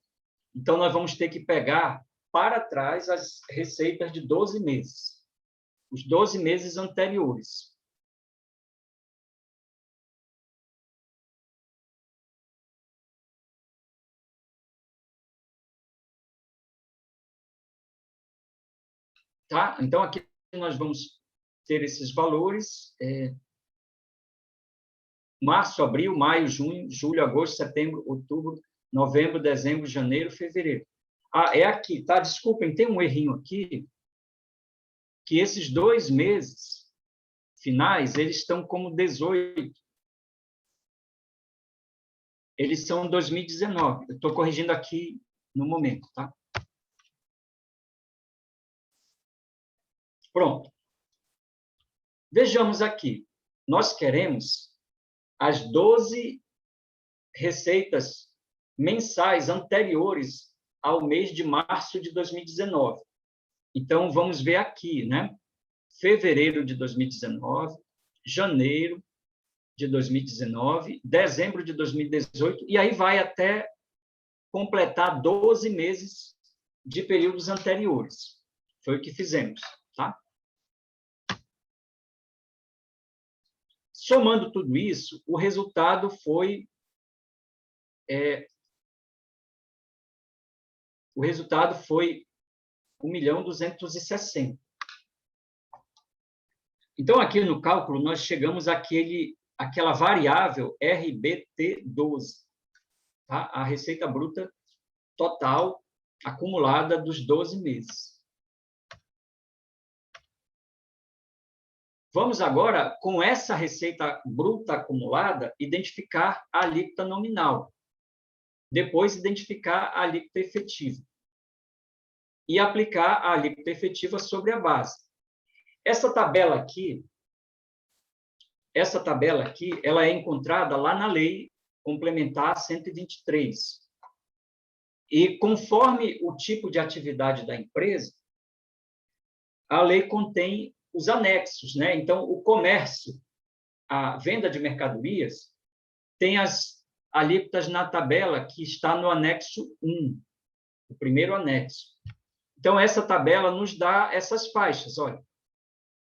Então, nós vamos ter que pegar para trás as receitas de 12 meses, os 12 meses anteriores. Tá? Então, aqui nós vamos ter esses valores. Março, abril, maio, junho, julho, agosto, setembro, outubro, novembro, dezembro, janeiro, fevereiro. É aqui, tá? Desculpem, tem um errinho aqui, que esses 2 meses finais, eles estão como 18. Eles são 2019. Eu estou corrigindo aqui no momento, tá? Pronto. Vejamos aqui. Nós queremos as 12 receitas mensais anteriores ao mês de março de 2019. Então, vamos ver aqui, né? Fevereiro de 2019, janeiro de 2019, dezembro de 2018, e aí vai até completar 12 meses de períodos anteriores. Foi o que fizemos, tá? Somando tudo isso, o resultado foi o resultado foi 1.260.000. Então, aqui no cálculo, nós chegamos àquela variável RBT12, tá? A receita bruta total acumulada dos 12 meses. Vamos agora, com essa receita bruta acumulada, identificar a alíquota nominal. Depois, identificar a alíquota efetiva. E aplicar a alíquota efetiva sobre a base. Essa tabela aqui, ela é encontrada lá na Lei Complementar 123. E, conforme o tipo de atividade da empresa, a lei contém os anexos, né? Então, o comércio, a venda de mercadorias, tem as alíquotas na tabela que está no anexo 1, o primeiro anexo. Então, essa tabela nos dá essas faixas, olha.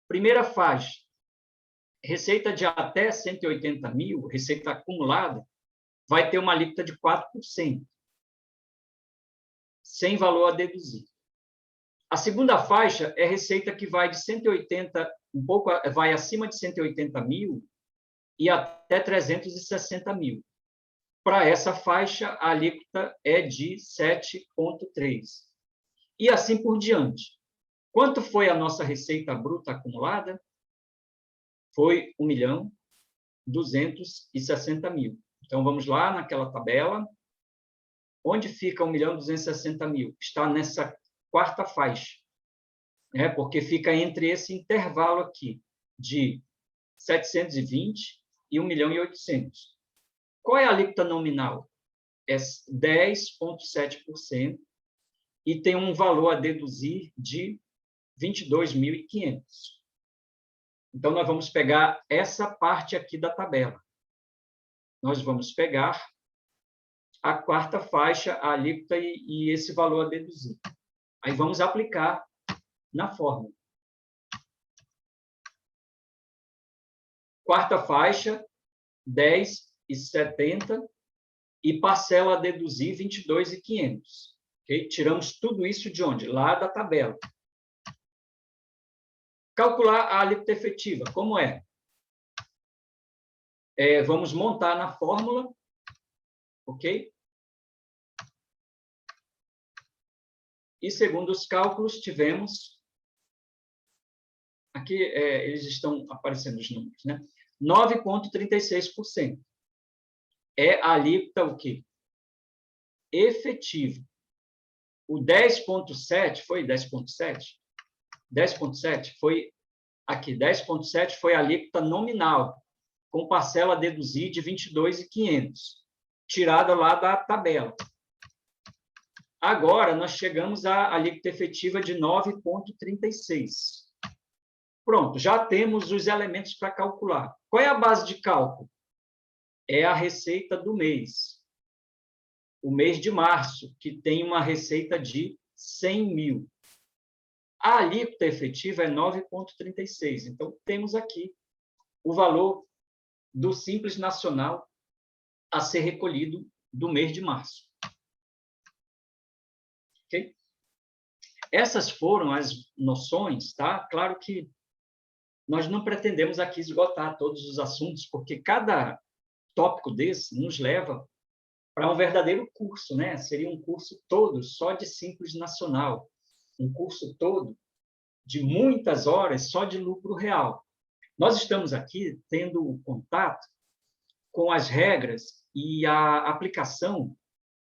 Primeira faixa, receita de até 180 mil, receita acumulada, vai ter uma alíquota de 4%, sem valor a deduzir. A segunda faixa é receita que vai de 180, vai acima de 180 mil e até 360 mil. Para essa faixa, a alíquota é de 7,3%. E assim por diante. Quanto foi a nossa receita bruta acumulada? Foi 1.260.000. Então, vamos lá naquela tabela. Onde fica 1.260.000? Está nessa quarta faixa, né? Porque fica entre esse intervalo aqui, de 720 e 1.800.000. Qual é a alíquota nominal? É 10,7% e tem um valor a deduzir de 22.500. Então, nós vamos pegar essa parte aqui da tabela. Nós vamos pegar a quarta faixa, a alíquota e esse valor a deduzir. Aí vamos aplicar na fórmula. Quarta faixa, 10,70 e parcela a deduzir 22.500. Okay? Tiramos tudo isso de onde? Lá da tabela. Calcular a alíquota efetiva. Como é? Vamos montar na fórmula, ok? E segundo os cálculos, tivemos... Aqui, eles estão aparecendo os números, né? 9,36%. É a alíquota o quê? Efetiva. O 10,7 foi 10,7? 10,7 foi aqui. 10,7 foi a alíquota nominal, com parcela a deduzir de 22.500, tirada lá da tabela. Agora, nós chegamos à alíquota efetiva de 9,36. Pronto, já temos os elementos para calcular. Qual é a base de cálculo? É a receita do mês. O mês de março, que tem uma receita de 100.000. A alíquota efetiva é 9,36. Então, temos aqui o valor do Simples Nacional a ser recolhido do mês de março. Ok? Essas foram as noções, tá? Claro que nós não pretendemos aqui esgotar todos os assuntos, porque cada tópico desse nos leva para um verdadeiro curso, né? Seria um curso todo só de Simples Nacional, um curso todo de muitas horas só de lucro real. Nós estamos aqui tendo contato com as regras e a aplicação,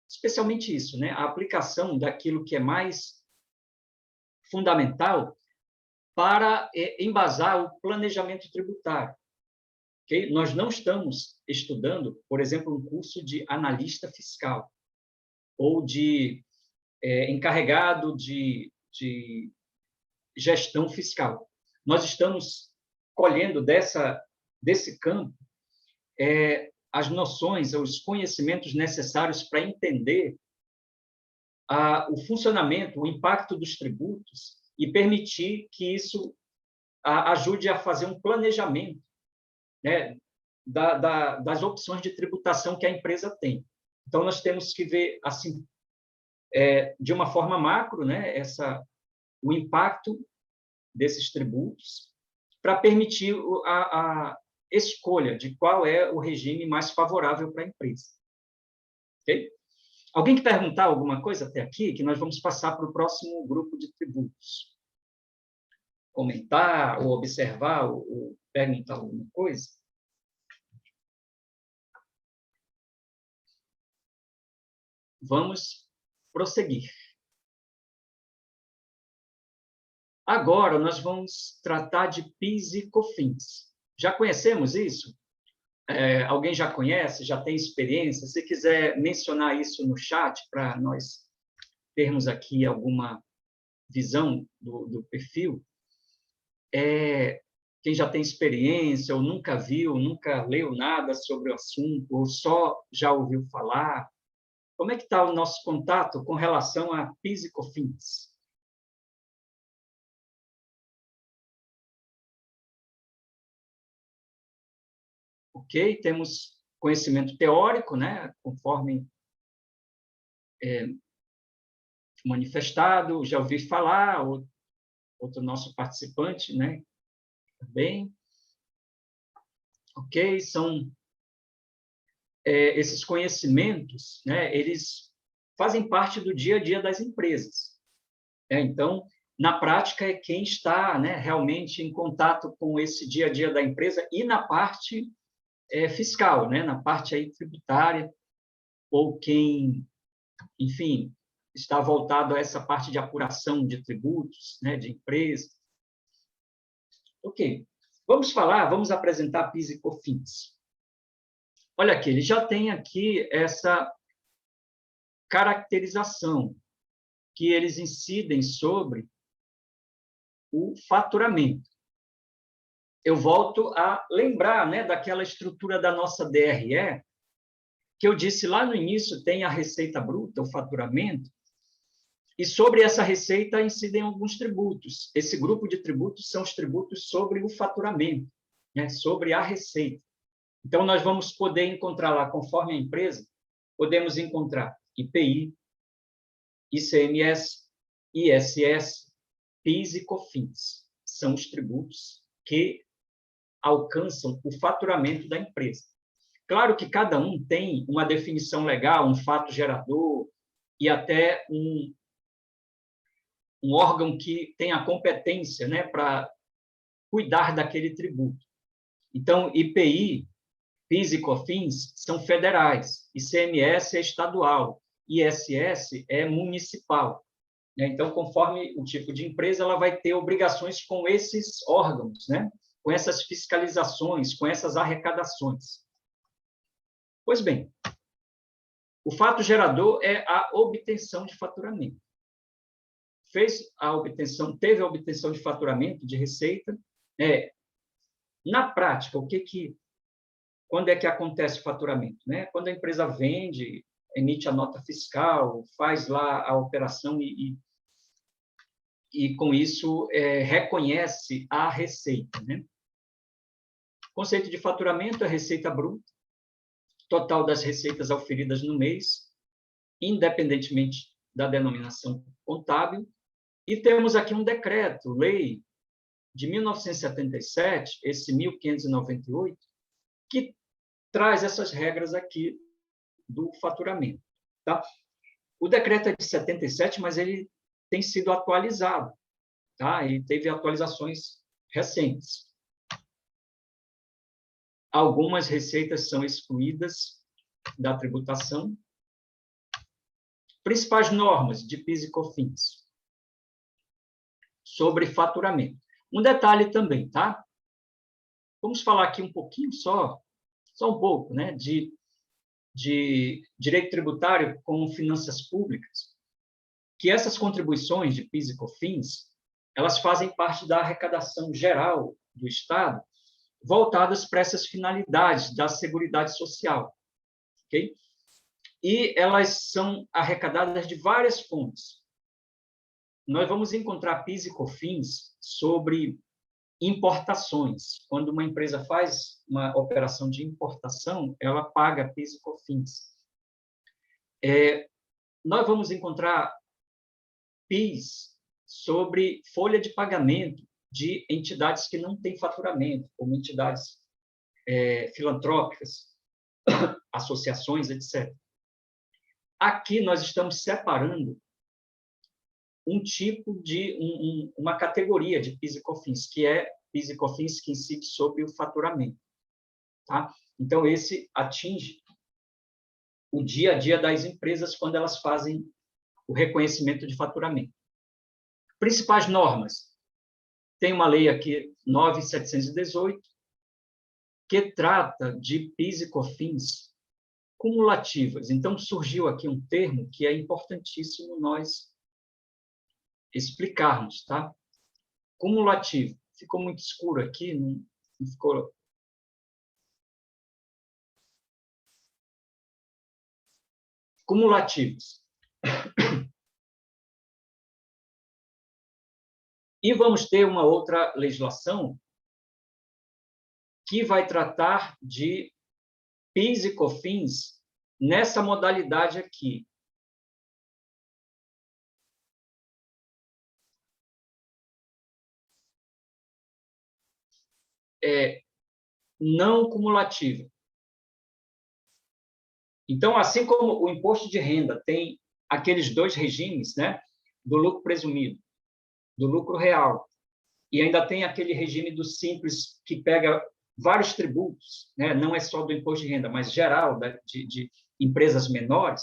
especialmente isso, né? A aplicação daquilo que é mais fundamental para embasar o planejamento tributário. Okay? Nós não estamos estudando, por exemplo, um curso de analista fiscal ou de encarregado de gestão fiscal. Nós estamos colhendo desse campo as noções, os conhecimentos necessários para entender o funcionamento, o impacto dos tributos e permitir que isso ajude a fazer um planejamento, né, das opções de tributação que a empresa tem. Então, nós temos que ver, assim, de uma forma macro, né, o impacto desses tributos para permitir a escolha de qual é o regime mais favorável para a empresa. Ok? Alguém quer perguntar alguma coisa até aqui, que nós vamos passar para o próximo grupo de tributos? Comentar, ou observar, ou perguntar alguma coisa? Vamos prosseguir. Agora, nós vamos tratar de PIS e COFINS. Já conhecemos isso? Alguém já conhece? Já tem experiência? Se quiser mencionar isso no chat, para nós termos aqui alguma visão do perfil. Quem já tem experiência, ou nunca viu, nunca leu nada sobre o assunto, ou só já ouviu falar, como é que está o nosso contato com relação a PIS e COFINS? Ok, temos conhecimento teórico, né, conforme manifestado, já ouvi falar, outro nosso participante, né, também. Ok, são esses conhecimentos, né, eles fazem parte do dia a dia das empresas. Então, na prática, é quem está, né, realmente em contato com esse dia a dia da empresa e na parte fiscal, né? Na parte aí tributária, ou quem, enfim, está voltado a essa parte de apuração de tributos, né? De empresa. Ok. Vamos apresentar PIS e COFINS. Olha aqui, ele já tem aqui essa caracterização que eles incidem sobre o faturamento. Eu volto a lembrar, né, daquela estrutura da nossa DRE, que eu disse lá no início, tem a receita bruta, o faturamento, e sobre essa receita incidem alguns tributos. Esse grupo de tributos são os tributos sobre o faturamento, né, sobre a receita. Então, nós vamos poder encontrar lá, conforme a empresa, podemos encontrar IPI, ICMS, ISS, PIS e COFINS. São os tributos que alcançam o faturamento da empresa. Claro que cada um tem uma definição legal, um fato gerador e até um órgão que tem a competência, né, para cuidar daquele tributo. Então, IPI, PIS e COFINS são federais, ICMS é estadual, ISS é municipal. Então, conforme o tipo de empresa, ela vai ter obrigações com esses órgãos, né? Com essas fiscalizações, com essas arrecadações. Pois bem, o fato gerador é a obtenção de faturamento. Teve a obtenção de faturamento, de receita. Na prática, quando é que acontece o faturamento? Né? Quando a empresa vende, emite a nota fiscal, faz lá a operação e com isso, reconhece a receita. Né? O conceito de faturamento é receita bruta, total das receitas auferidas no mês, independentemente da denominação contábil. E temos aqui um decreto, lei de 1977, esse 1598, que traz essas regras aqui do faturamento. Tá? O decreto é de 77, mas ele tem sido atualizado, tá? E teve atualizações recentes. Algumas receitas são excluídas da tributação. Principais normas de PIS e COFINS sobre faturamento. Um detalhe também, tá? Vamos falar aqui um pouquinho só um pouco, né, de direito tributário com finanças públicas, que essas contribuições de PIS e COFINS, elas fazem parte da arrecadação geral do Estado, voltadas para essas finalidades da Seguridade Social, ok? E elas são arrecadadas de várias fontes. Nós vamos encontrar PIS e COFINS sobre importações. Quando uma empresa faz uma operação de importação, ela paga PIS e COFINS. Nós vamos encontrar PIS sobre folha de pagamento de entidades que não têm faturamento, como entidades filantrópicas, associações, etc. Aqui nós estamos separando um tipo de uma categoria de PIS e COFINS, que é PIS e COFINS que incide sobre o faturamento. Tá? Então, esse atinge o dia a dia das empresas quando elas fazem o reconhecimento de faturamento. Principais normas. Tem uma lei aqui, 9.718, que trata de PIS e COFINS cumulativas. Então, surgiu aqui um termo que é importantíssimo nós explicarmos, tá? Cumulativo. Ficou muito escuro aqui, não ficou... Cumulativos. E vamos ter uma outra legislação que vai tratar de PIS e COFINS nessa modalidade aqui. Não cumulativa. Então, assim como o imposto de renda tem aqueles dois regimes, né, do lucro presumido, do lucro real, e ainda tem aquele regime do simples que pega vários tributos, né? Não é só do imposto de renda, mas geral, de empresas menores,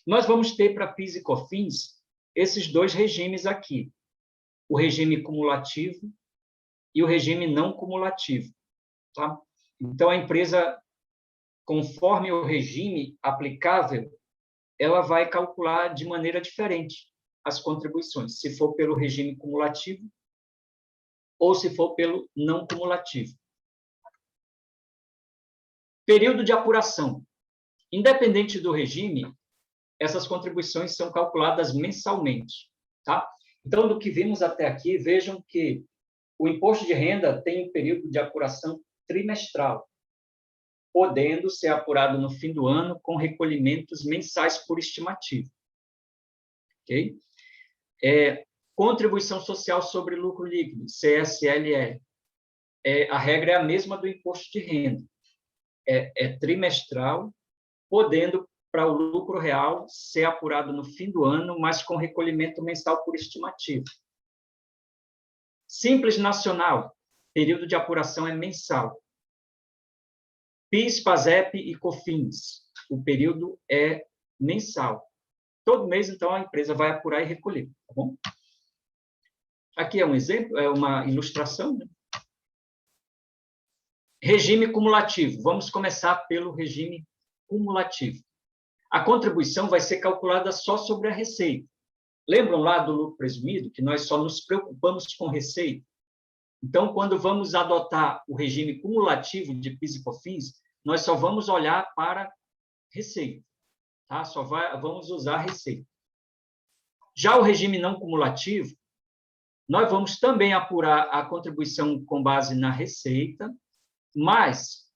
nós vamos ter para PIS e COFINS esses dois regimes aqui, o regime cumulativo e o regime não cumulativo. Tá? Então, a empresa, conforme o regime aplicável, ela vai calcular de maneira diferente as contribuições, se for pelo regime cumulativo ou se for pelo não cumulativo. Período de apuração. Independente do regime, essas contribuições são calculadas mensalmente. Tá? Então, do que vimos até aqui, vejam que o imposto de renda tem um período de apuração trimestral, podendo ser apurado no fim do ano com recolhimentos mensais por estimativa. Ok? Contribuição social sobre lucro líquido, CSLL. A regra é a mesma do imposto de renda. É trimestral, podendo, para o lucro real, ser apurado no fim do ano, mas com recolhimento mensal por estimativa. Simples Nacional, período de apuração é mensal. PIS, PASEP e COFINS, o período é mensal. Todo mês, então, a empresa vai apurar e recolher, tá bom? Aqui é um exemplo, é uma ilustração, né? Regime cumulativo. Vamos começar pelo regime cumulativo. A contribuição vai ser calculada só sobre a receita. Lembram lá do lucro presumido, que nós só nos preocupamos com receita? Então, quando vamos adotar o regime cumulativo de PIS e COFINS, nós só vamos olhar para receita. Tá? Vamos usar a receita. Já o regime não cumulativo, nós vamos também apurar a contribuição com base na receita, mas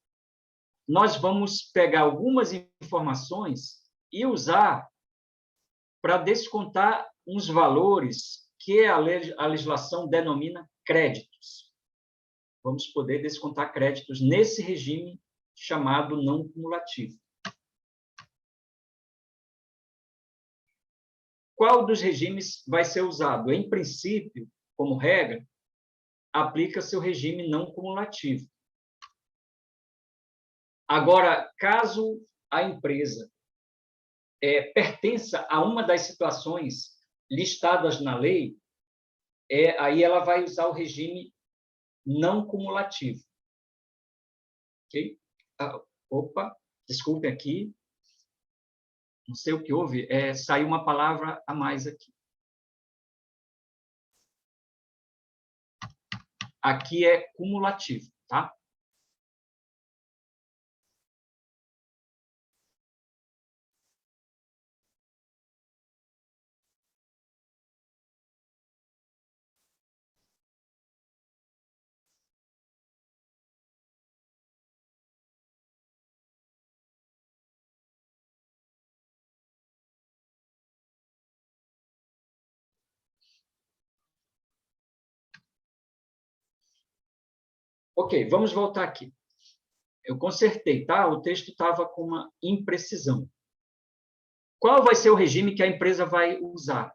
nós vamos pegar algumas informações e usar para descontar uns valores que a legislação denomina créditos. Vamos poder descontar créditos nesse regime chamado não cumulativo. Qual dos regimes vai ser usado? Em princípio, como regra, aplica-se o regime não cumulativo. Agora, caso a empresa pertença a uma das situações listadas na lei, aí ela vai usar o regime não cumulativo. Ok? Opa, desculpe aqui. Não sei o que houve, saiu uma palavra a mais aqui. Aqui é cumulativo, tá? Ok, vamos voltar aqui. Eu consertei, tá? O texto estava com uma imprecisão. Qual vai ser o regime que a empresa vai usar?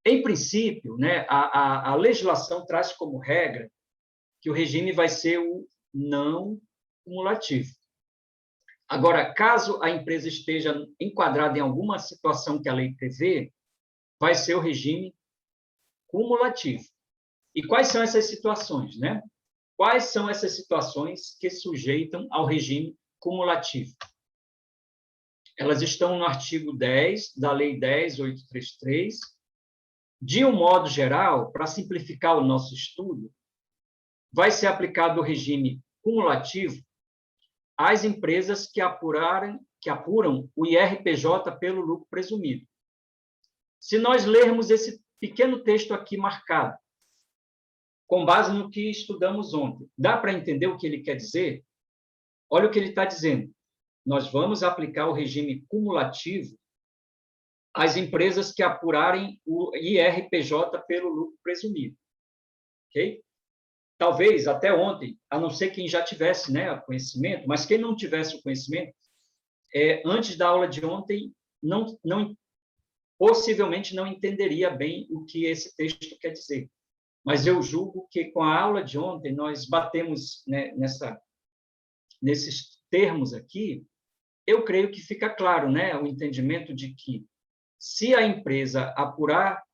Em princípio, né, a legislação traz como regra que o regime vai ser o não cumulativo. Agora, caso a empresa esteja enquadrada em alguma situação que a lei prevê, vai ser o regime cumulativo. E quais são essas situações, né? Quais são essas situações que sujeitam ao regime cumulativo? Elas estão no artigo 10 da Lei 10.833. De um modo geral, para simplificar o nosso estudo, vai ser aplicado o regime cumulativo às empresas que apuram o IRPJ pelo lucro presumido. Se nós lermos esse pequeno texto aqui marcado, com base no que estudamos ontem, dá para entender o que ele quer dizer? Olha o que ele está dizendo. Nós vamos aplicar o regime cumulativo às empresas que apurarem o IRPJ pelo lucro presumido. Ok? Talvez, até ontem, a não ser quem já tivesse, né, conhecimento, mas quem não tivesse o conhecimento, antes da aula de ontem, possivelmente não entenderia bem o que esse texto quer dizer. mas eu julgo que com a aula de ontem nós batemos, né, nesses termos aqui. Eu creio que fica claro, né, o entendimento de que, se a empresa apurar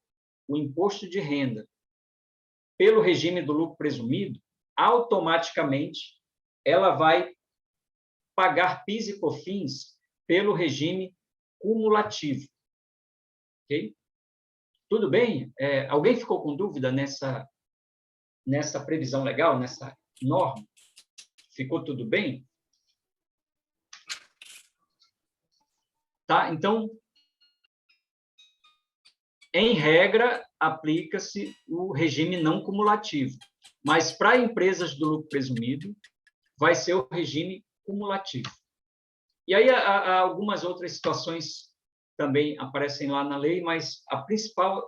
o imposto de renda pelo regime do lucro presumido, automaticamente ela vai pagar PIS e COFINS pelo regime cumulativo. Ok? Tudo bem? Alguém ficou com dúvida nessa previsão legal, nessa norma? Ficou tudo bem? Tá? Então, em regra, aplica-se o regime não cumulativo, mas para empresas do lucro presumido, vai ser o regime cumulativo. E aí há algumas outras situações também aparecem lá na lei, mas a principal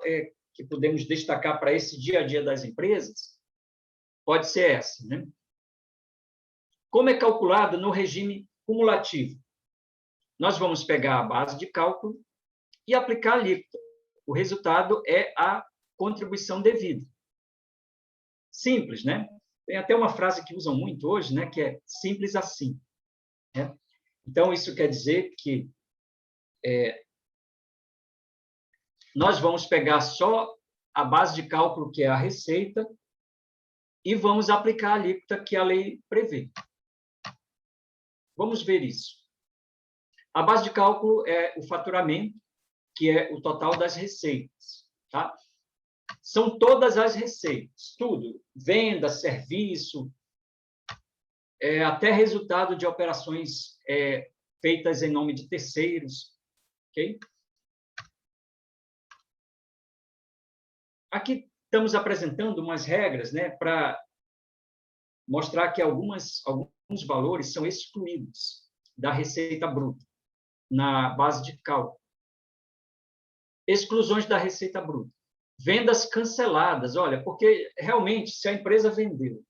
que podemos destacar para esse dia a dia das empresas pode ser essa, né? Como é calculado no regime cumulativo? Nós vamos pegar a base de cálculo e aplicar a alíquota. O resultado é a contribuição devida. Simples, né? Tem até uma frase que usam muito hoje, né, que é simples assim, né? Então, isso quer dizer que nós vamos pegar só a base de cálculo, que é a receita, e vamos aplicar a alíquota que a lei prevê. Vamos ver isso. A base de cálculo é o faturamento, que é o total das receitas, tá? São todas as receitas, tudo, venda, serviço, até resultado de operações feitas em nome de terceiros, ok? Aqui estamos apresentando umas regras, né, para mostrar que alguns valores são excluídos da receita bruta na base de cálculo. Exclusões da receita bruta. Vendas canceladas, olha, porque realmente, se a empresa vendeu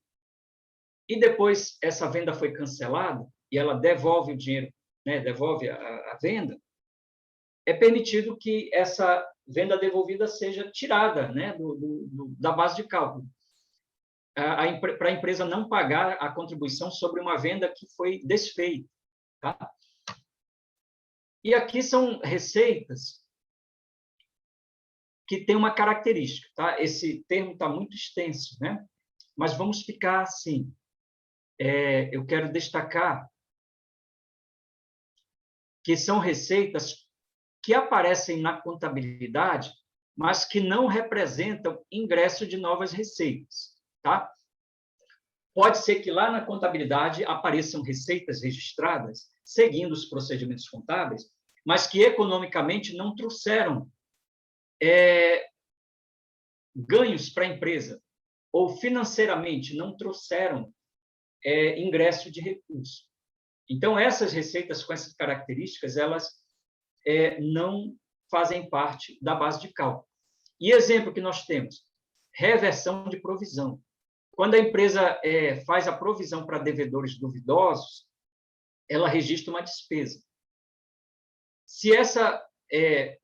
e depois essa venda foi cancelada e ela devolve o dinheiro, né, devolve a venda, é permitido que essa venda devolvida seja tirada, né, da base de cálculo, para a empresa não pagar a contribuição sobre uma venda que foi desfeita. Tá? E aqui são receitas que têm uma característica. Tá? Esse termo está muito extenso, né? Mas vamos ficar assim. Eu quero destacar que são receitas que aparecem na contabilidade, mas que não representam ingresso de novas receitas. Tá? Pode ser que lá na contabilidade apareçam receitas registradas, seguindo os procedimentos contábeis, mas que economicamente não trouxeram ganhos para a empresa, ou financeiramente não trouxeram ingresso de recurso. Então, essas receitas com essas características, elas não fazem parte da base de cálculo. E exemplo que nós temos, reversão de provisão. Quando a empresa faz a provisão para devedores duvidosos, ela registra uma despesa. Se essa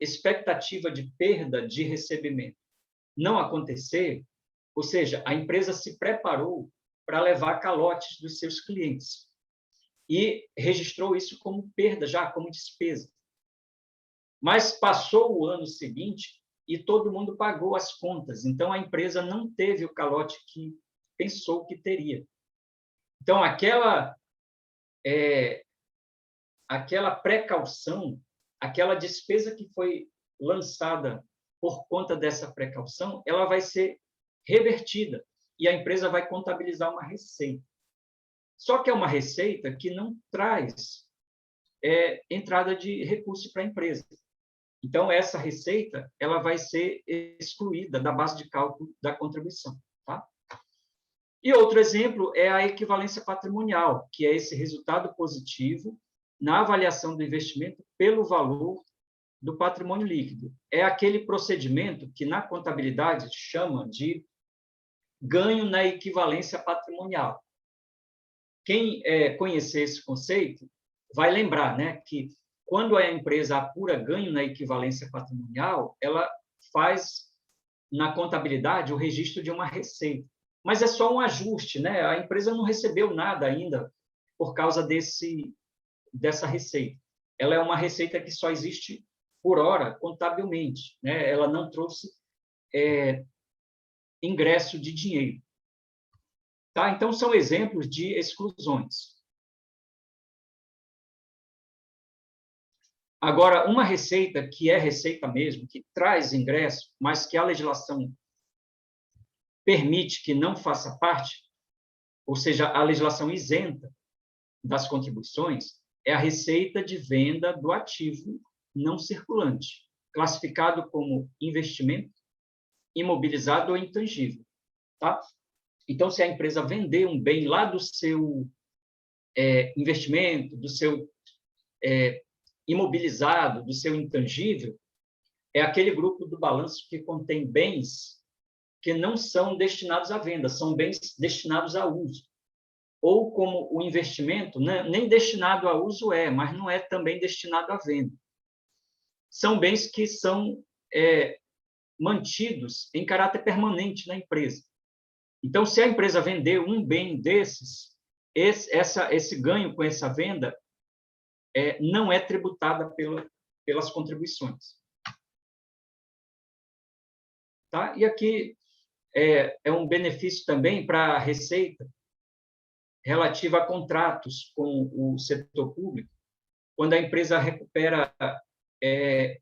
expectativa de perda de recebimento não acontecer, ou seja, a empresa se preparou para levar calotes dos seus clientes e registrou isso como perda, já como despesa. Mas passou o ano seguinte e todo mundo pagou as contas, então a empresa não teve o calote que pensou que teria. Então, aquela precaução, aquela despesa que foi lançada por conta dessa precaução, ela vai ser revertida e a empresa vai contabilizar uma receita. Só que é uma receita que não traz entrada de recurso para a empresa. Então, essa receita ela vai ser excluída da base de cálculo da contribuição. Tá? E outro exemplo é a equivalência patrimonial, que é esse resultado positivo na avaliação do investimento pelo valor do patrimônio líquido. É aquele procedimento que, na contabilidade, chama de ganho na equivalência patrimonial. Quem conhecer esse conceito vai lembrar, né, que quando a empresa apura ganho na equivalência patrimonial, ela faz na contabilidade o registro de uma receita. Mas é só um ajuste, né? A empresa não recebeu nada ainda por causa dessa receita. Ela é uma receita que só existe por hora, contabilmente, né? Ela não trouxe ingresso de dinheiro. Tá? Então, são exemplos de exclusões. Agora, uma receita que é receita mesmo, que traz ingresso, mas que a legislação permite que não faça parte, ou seja, a legislação isenta das contribuições, é a receita de venda do ativo não circulante, classificado como investimento, imobilizado ou intangível. Tá? Então, se a empresa vender um bem lá do seu investimento, do seu imobilizado, do seu intangível, é aquele grupo do balanço que contém bens que não são destinados à venda, são bens destinados a uso. Ou como o investimento, né, nem destinado a uso mas não é também destinado à venda. São bens que são mantidos em caráter permanente na empresa. Então, se a empresa vender um bem desses, esse ganho com essa venda não é tributada pelas contribuições. Tá? E aqui é um benefício também para a Receita relativa a contratos com o setor público, quando a empresa recupera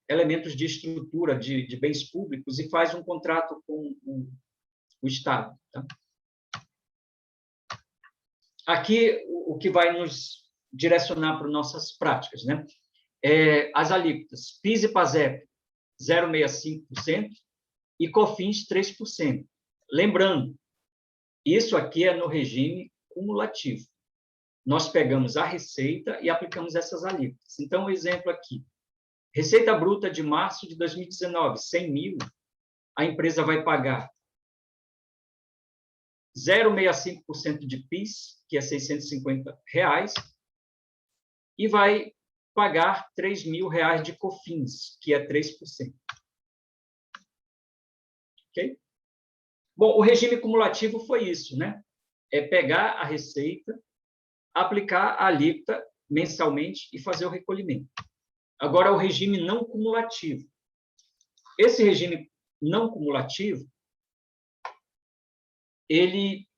elementos de estrutura de bens públicos e faz um contrato com o Estado. Tá? Aqui, o que vai nos direcionar para nossas práticas, né? As alíquotas PIS e PASEP 0,65% e COFINS 3%. Lembrando, isso aqui é no regime cumulativo. Nós pegamos a receita e aplicamos essas alíquotas. Então, o exemplo aqui. Receita bruta de março de 2019, 100 mil, a empresa vai pagar 0,65% de PIS, que é R$ 650, e vai pagar R$ 3.000 de COFINS, que é 3%. Ok? Bom, o regime cumulativo foi isso, né? É pegar a receita, aplicar a alíquota mensalmente e fazer o recolhimento. Agora, o regime não cumulativo. Esse regime não cumulativo, ele,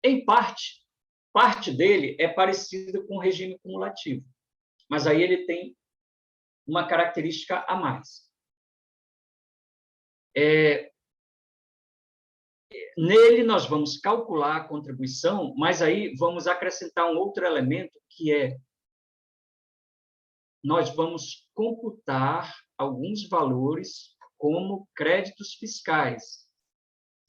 em parte dele é parecido com o regime cumulativo, mas aí ele tem uma característica a mais. Nele, nós vamos calcular a contribuição, mas aí vamos acrescentar um outro elemento, que nós vamos computar alguns valores como créditos fiscais.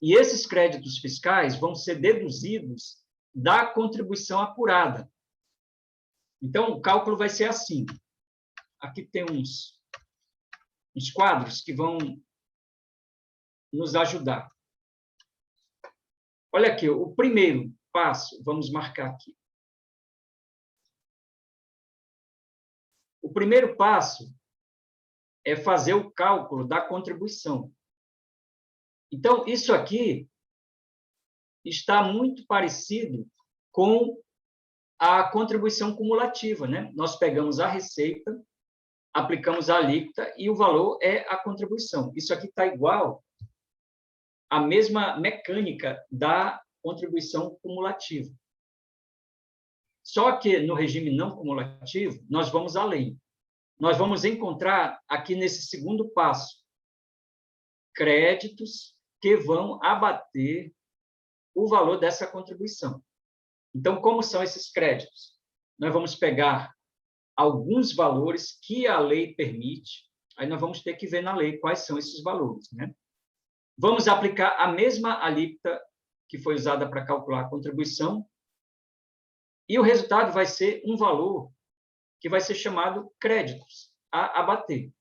E esses créditos fiscais vão ser deduzidos da contribuição apurada. Então, o cálculo vai ser assim. Aqui tem uns quadros que vão nos ajudar. Olha aqui, o primeiro passo, vamos marcar aqui. O primeiro passo é fazer o cálculo da contribuição. Então, isso aqui está muito parecido com a contribuição cumulativa, né? Nós pegamos a receita, aplicamos a alíquota e o valor é a contribuição. Isso aqui está igual à mesma mecânica da contribuição cumulativa. Só que no regime não cumulativo, nós vamos além. Nós vamos encontrar aqui nesse segundo passo créditos que vão abater o valor dessa contribuição. Então, como são esses créditos? Nós vamos pegar alguns valores que a lei permite, aí nós vamos ter que ver na lei quais são esses valores, né? Vamos aplicar a mesma alíquota que foi usada para calcular a contribuição, e o resultado vai ser um valor que vai ser chamado créditos a abater.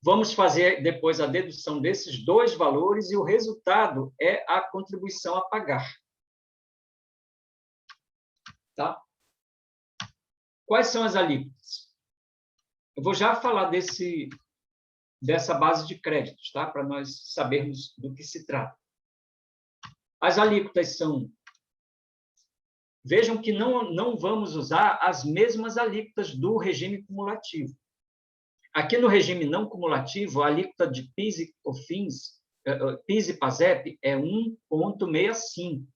Vamos fazer depois a dedução desses dois valores e o resultado é a contribuição a pagar. Tá? Quais são as alíquotas? Eu vou já falar dessa base de créditos, tá? Para nós sabermos do que se trata. As alíquotas são... Vejam que não vamos usar as mesmas alíquotas do regime cumulativo. Aqui no regime não cumulativo, a alíquota de PIS e COFINS, PIS e PASEP, é 1,65.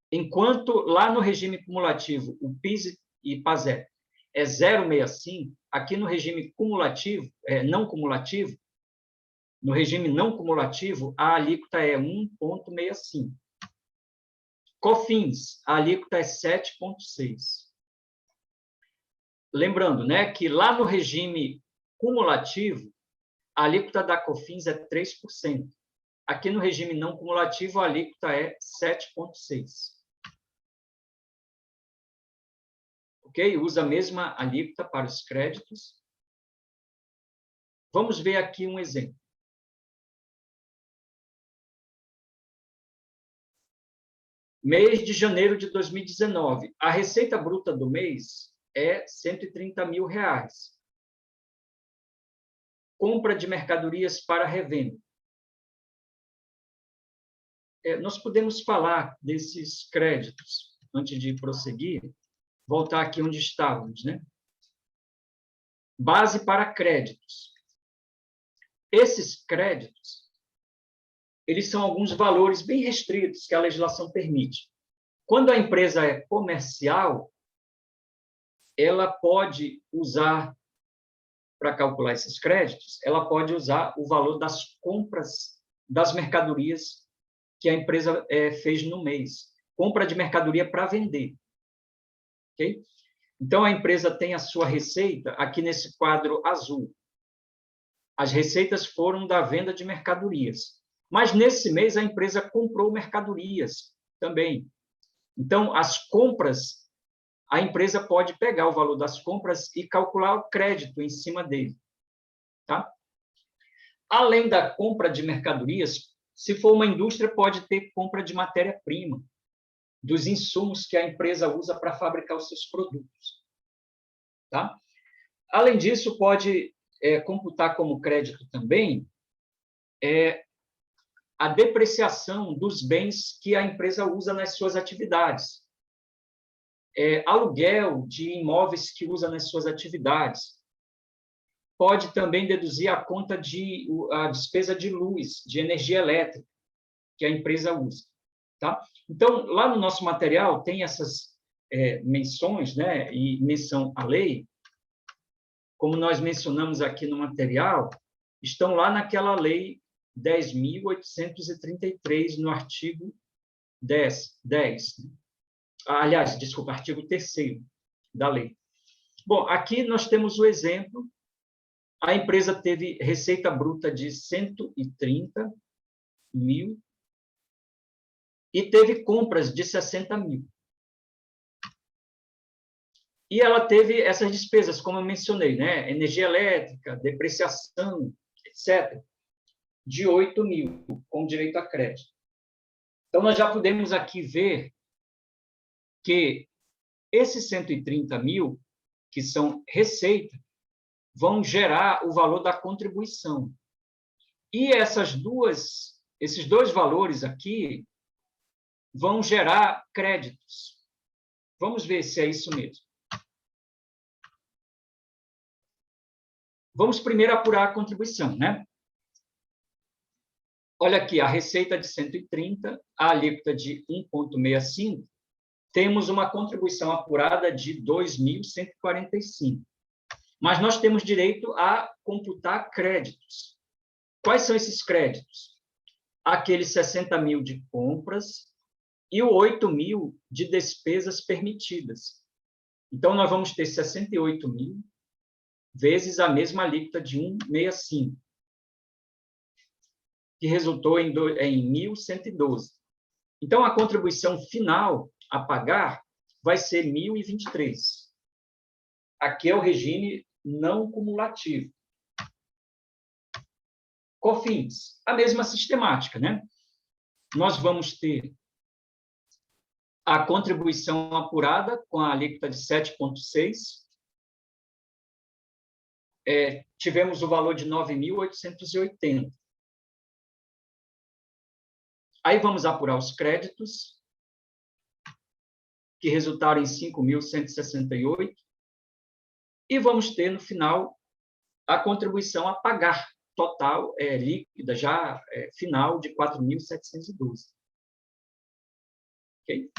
Enquanto lá no regime cumulativo, o PIS e PASEP é 0,65, aqui no regime cumulativo, não cumulativo, no regime não cumulativo, a alíquota é 1,65. COFINS, a alíquota é 7,6. Lembrando, né, que lá no regime cumulativo, a alíquota da COFINS é 3%. Aqui no regime não cumulativo, a alíquota é 7,6%. Ok? Usa a mesma alíquota para os créditos. Vamos ver aqui um exemplo. Mês de janeiro de 2019, a receita bruta do mês é R$ 130 mil. Compra de mercadorias para revenda. Nós podemos falar desses créditos, antes de prosseguir, voltar aqui onde estávamos, né? Base para créditos. Esses créditos, eles são alguns valores bem restritos que a legislação permite. Quando a empresa é comercial, ela pode usar, para calcular esses créditos, ela pode usar o valor das compras das mercadorias que a empresa fez no mês. Compra de mercadoria para vender. Okay? Então, a empresa tem a sua receita aqui nesse quadro azul. As receitas foram da venda de mercadorias. Mas, nesse mês, a empresa comprou mercadorias também. Então, as compras, a empresa pode pegar o valor das compras e calcular o crédito em cima dele. Tá? Além da compra de mercadorias, se for uma indústria, pode ter compra de matéria-prima, dos insumos que a empresa usa para fabricar os seus produtos. Tá? Além disso, pode computar como crédito também a depreciação dos bens que a empresa usa nas suas atividades. Aluguel de imóveis que usa nas suas atividades. Pode também deduzir a conta a despesa de luz, de energia elétrica, que a empresa usa. Tá? Então, lá no nosso material tem essas menções, né, e menção à lei, como nós mencionamos aqui no material, estão lá naquela lei 10.833, no artigo 10. Aliás, desculpa, artigo 3º da lei. Bom, aqui nós temos o exemplo. A empresa teve receita bruta de 130 mil e teve compras de 60 mil. E ela teve essas despesas, como eu mencionei, né? Energia elétrica, depreciação, etc., de 8 mil, com direito a crédito. Então, nós já podemos aqui ver que esses 130 mil, que são receita, vão gerar o valor da contribuição. E esses dois valores aqui vão gerar créditos. Vamos ver se é isso mesmo. Vamos primeiro apurar a contribuição, né? Olha aqui, a receita de 130, a alíquota de 1,65, temos uma contribuição apurada de 2.145. Mas nós temos direito a computar créditos. Quais são esses créditos? Aqueles 60 mil de compras e o 8 mil de despesas permitidas. Então, nós vamos ter 68 mil vezes a mesma alíquota de 1,65, que resultou em 1.112. Então, a contribuição final a pagar vai ser 1.023. Aqui é o regime não cumulativo. COFINS, a mesma sistemática, né? Nós vamos ter a contribuição apurada com a alíquota de 7,6. tivemos o valor de 9.880. Aí vamos apurar os créditos, que resultaram em 5.168, e vamos ter, no final, a contribuição a pagar total, líquida, já final, de 4.712. Ok?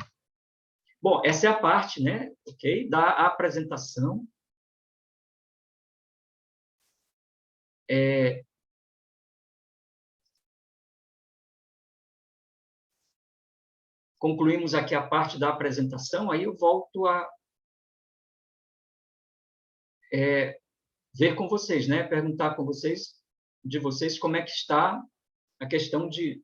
Bom, essa é a parte, né, ok, da apresentação. Concluímos aqui a parte da apresentação, aí eu volto a ver com vocês, né, perguntar de vocês como é que está a questão de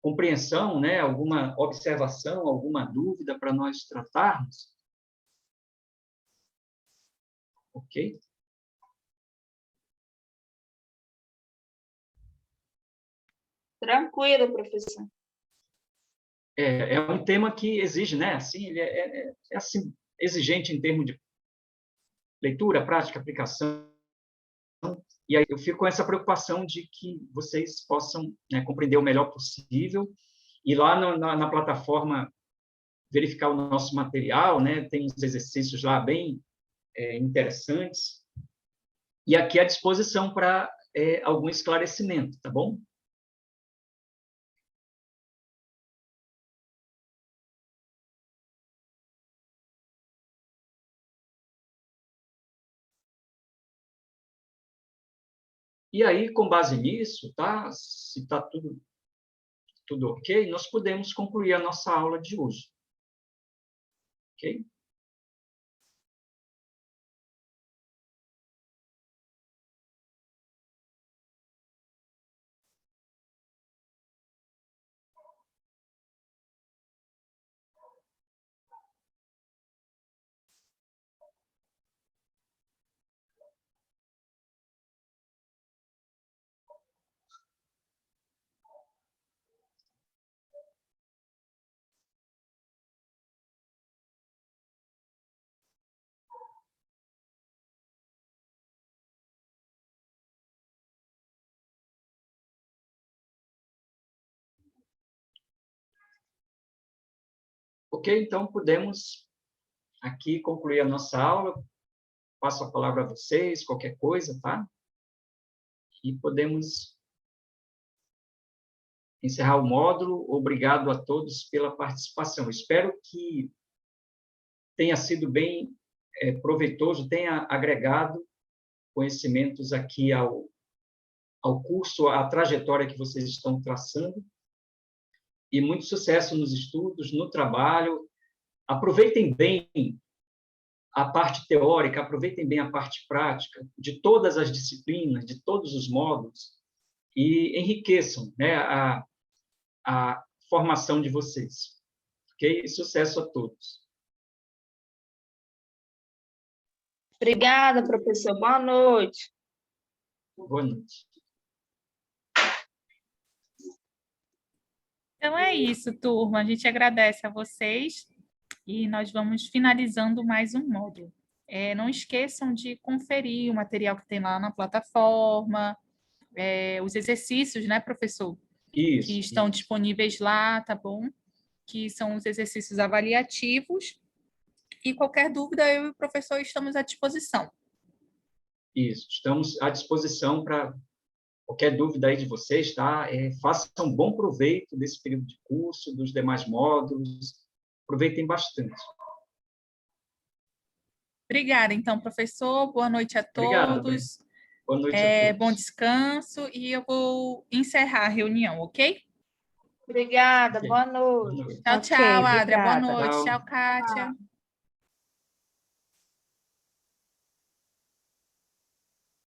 compreensão, né, alguma observação, alguma dúvida para nós tratarmos. Ok? Tranquilo, professor. É um tema que exige, né, assim, ele assim, exigente em termos de leitura, prática, aplicação, e aí eu fico com essa preocupação de que vocês possam, né, compreender o melhor possível, e lá na plataforma verificar o nosso material, né, tem uns exercícios lá bem interessantes, e aqui à disposição para algum esclarecimento, tá bom? E aí, com base nisso, tá? Se está tudo ok, nós podemos concluir a nossa aula de hoje. Ok? Ok, então podemos aqui concluir a nossa aula. Passo a palavra a vocês, qualquer coisa, tá? E podemos encerrar o módulo. Obrigado a todos pela participação. Espero que tenha sido bem proveitoso, tenha agregado conhecimentos aqui ao curso, à trajetória que vocês estão traçando. E muito sucesso nos estudos, no trabalho. Aproveitem bem a parte teórica, aproveitem bem a parte prática de todas as disciplinas, de todos os módulos, e enriqueçam, né, a formação de vocês. Ok? E sucesso a todos. Obrigada, professor. Boa noite. Boa noite. Então é isso, turma. A gente agradece a vocês e nós vamos finalizando mais um módulo. Não esqueçam de conferir o material que tem lá na plataforma, os exercícios, né, professor? Isso, que estão isso. disponíveis lá, tá bom? Que são os exercícios avaliativos. E qualquer dúvida, eu e o professor estamos à disposição. Isso, estamos à disposição para qualquer dúvida aí de vocês, tá? Façam bom proveito desse período de curso, dos demais módulos, aproveitem bastante. Obrigada, então, professor. Boa noite a Obrigado. todos. Boa noite a todos. Bom descanso e eu vou encerrar a reunião, ok? Obrigada. Ok. Boa Boa noite. noite. Tchau, tchau, Adria. Boa Obrigada. noite. Tchau. Tchau, Kátia.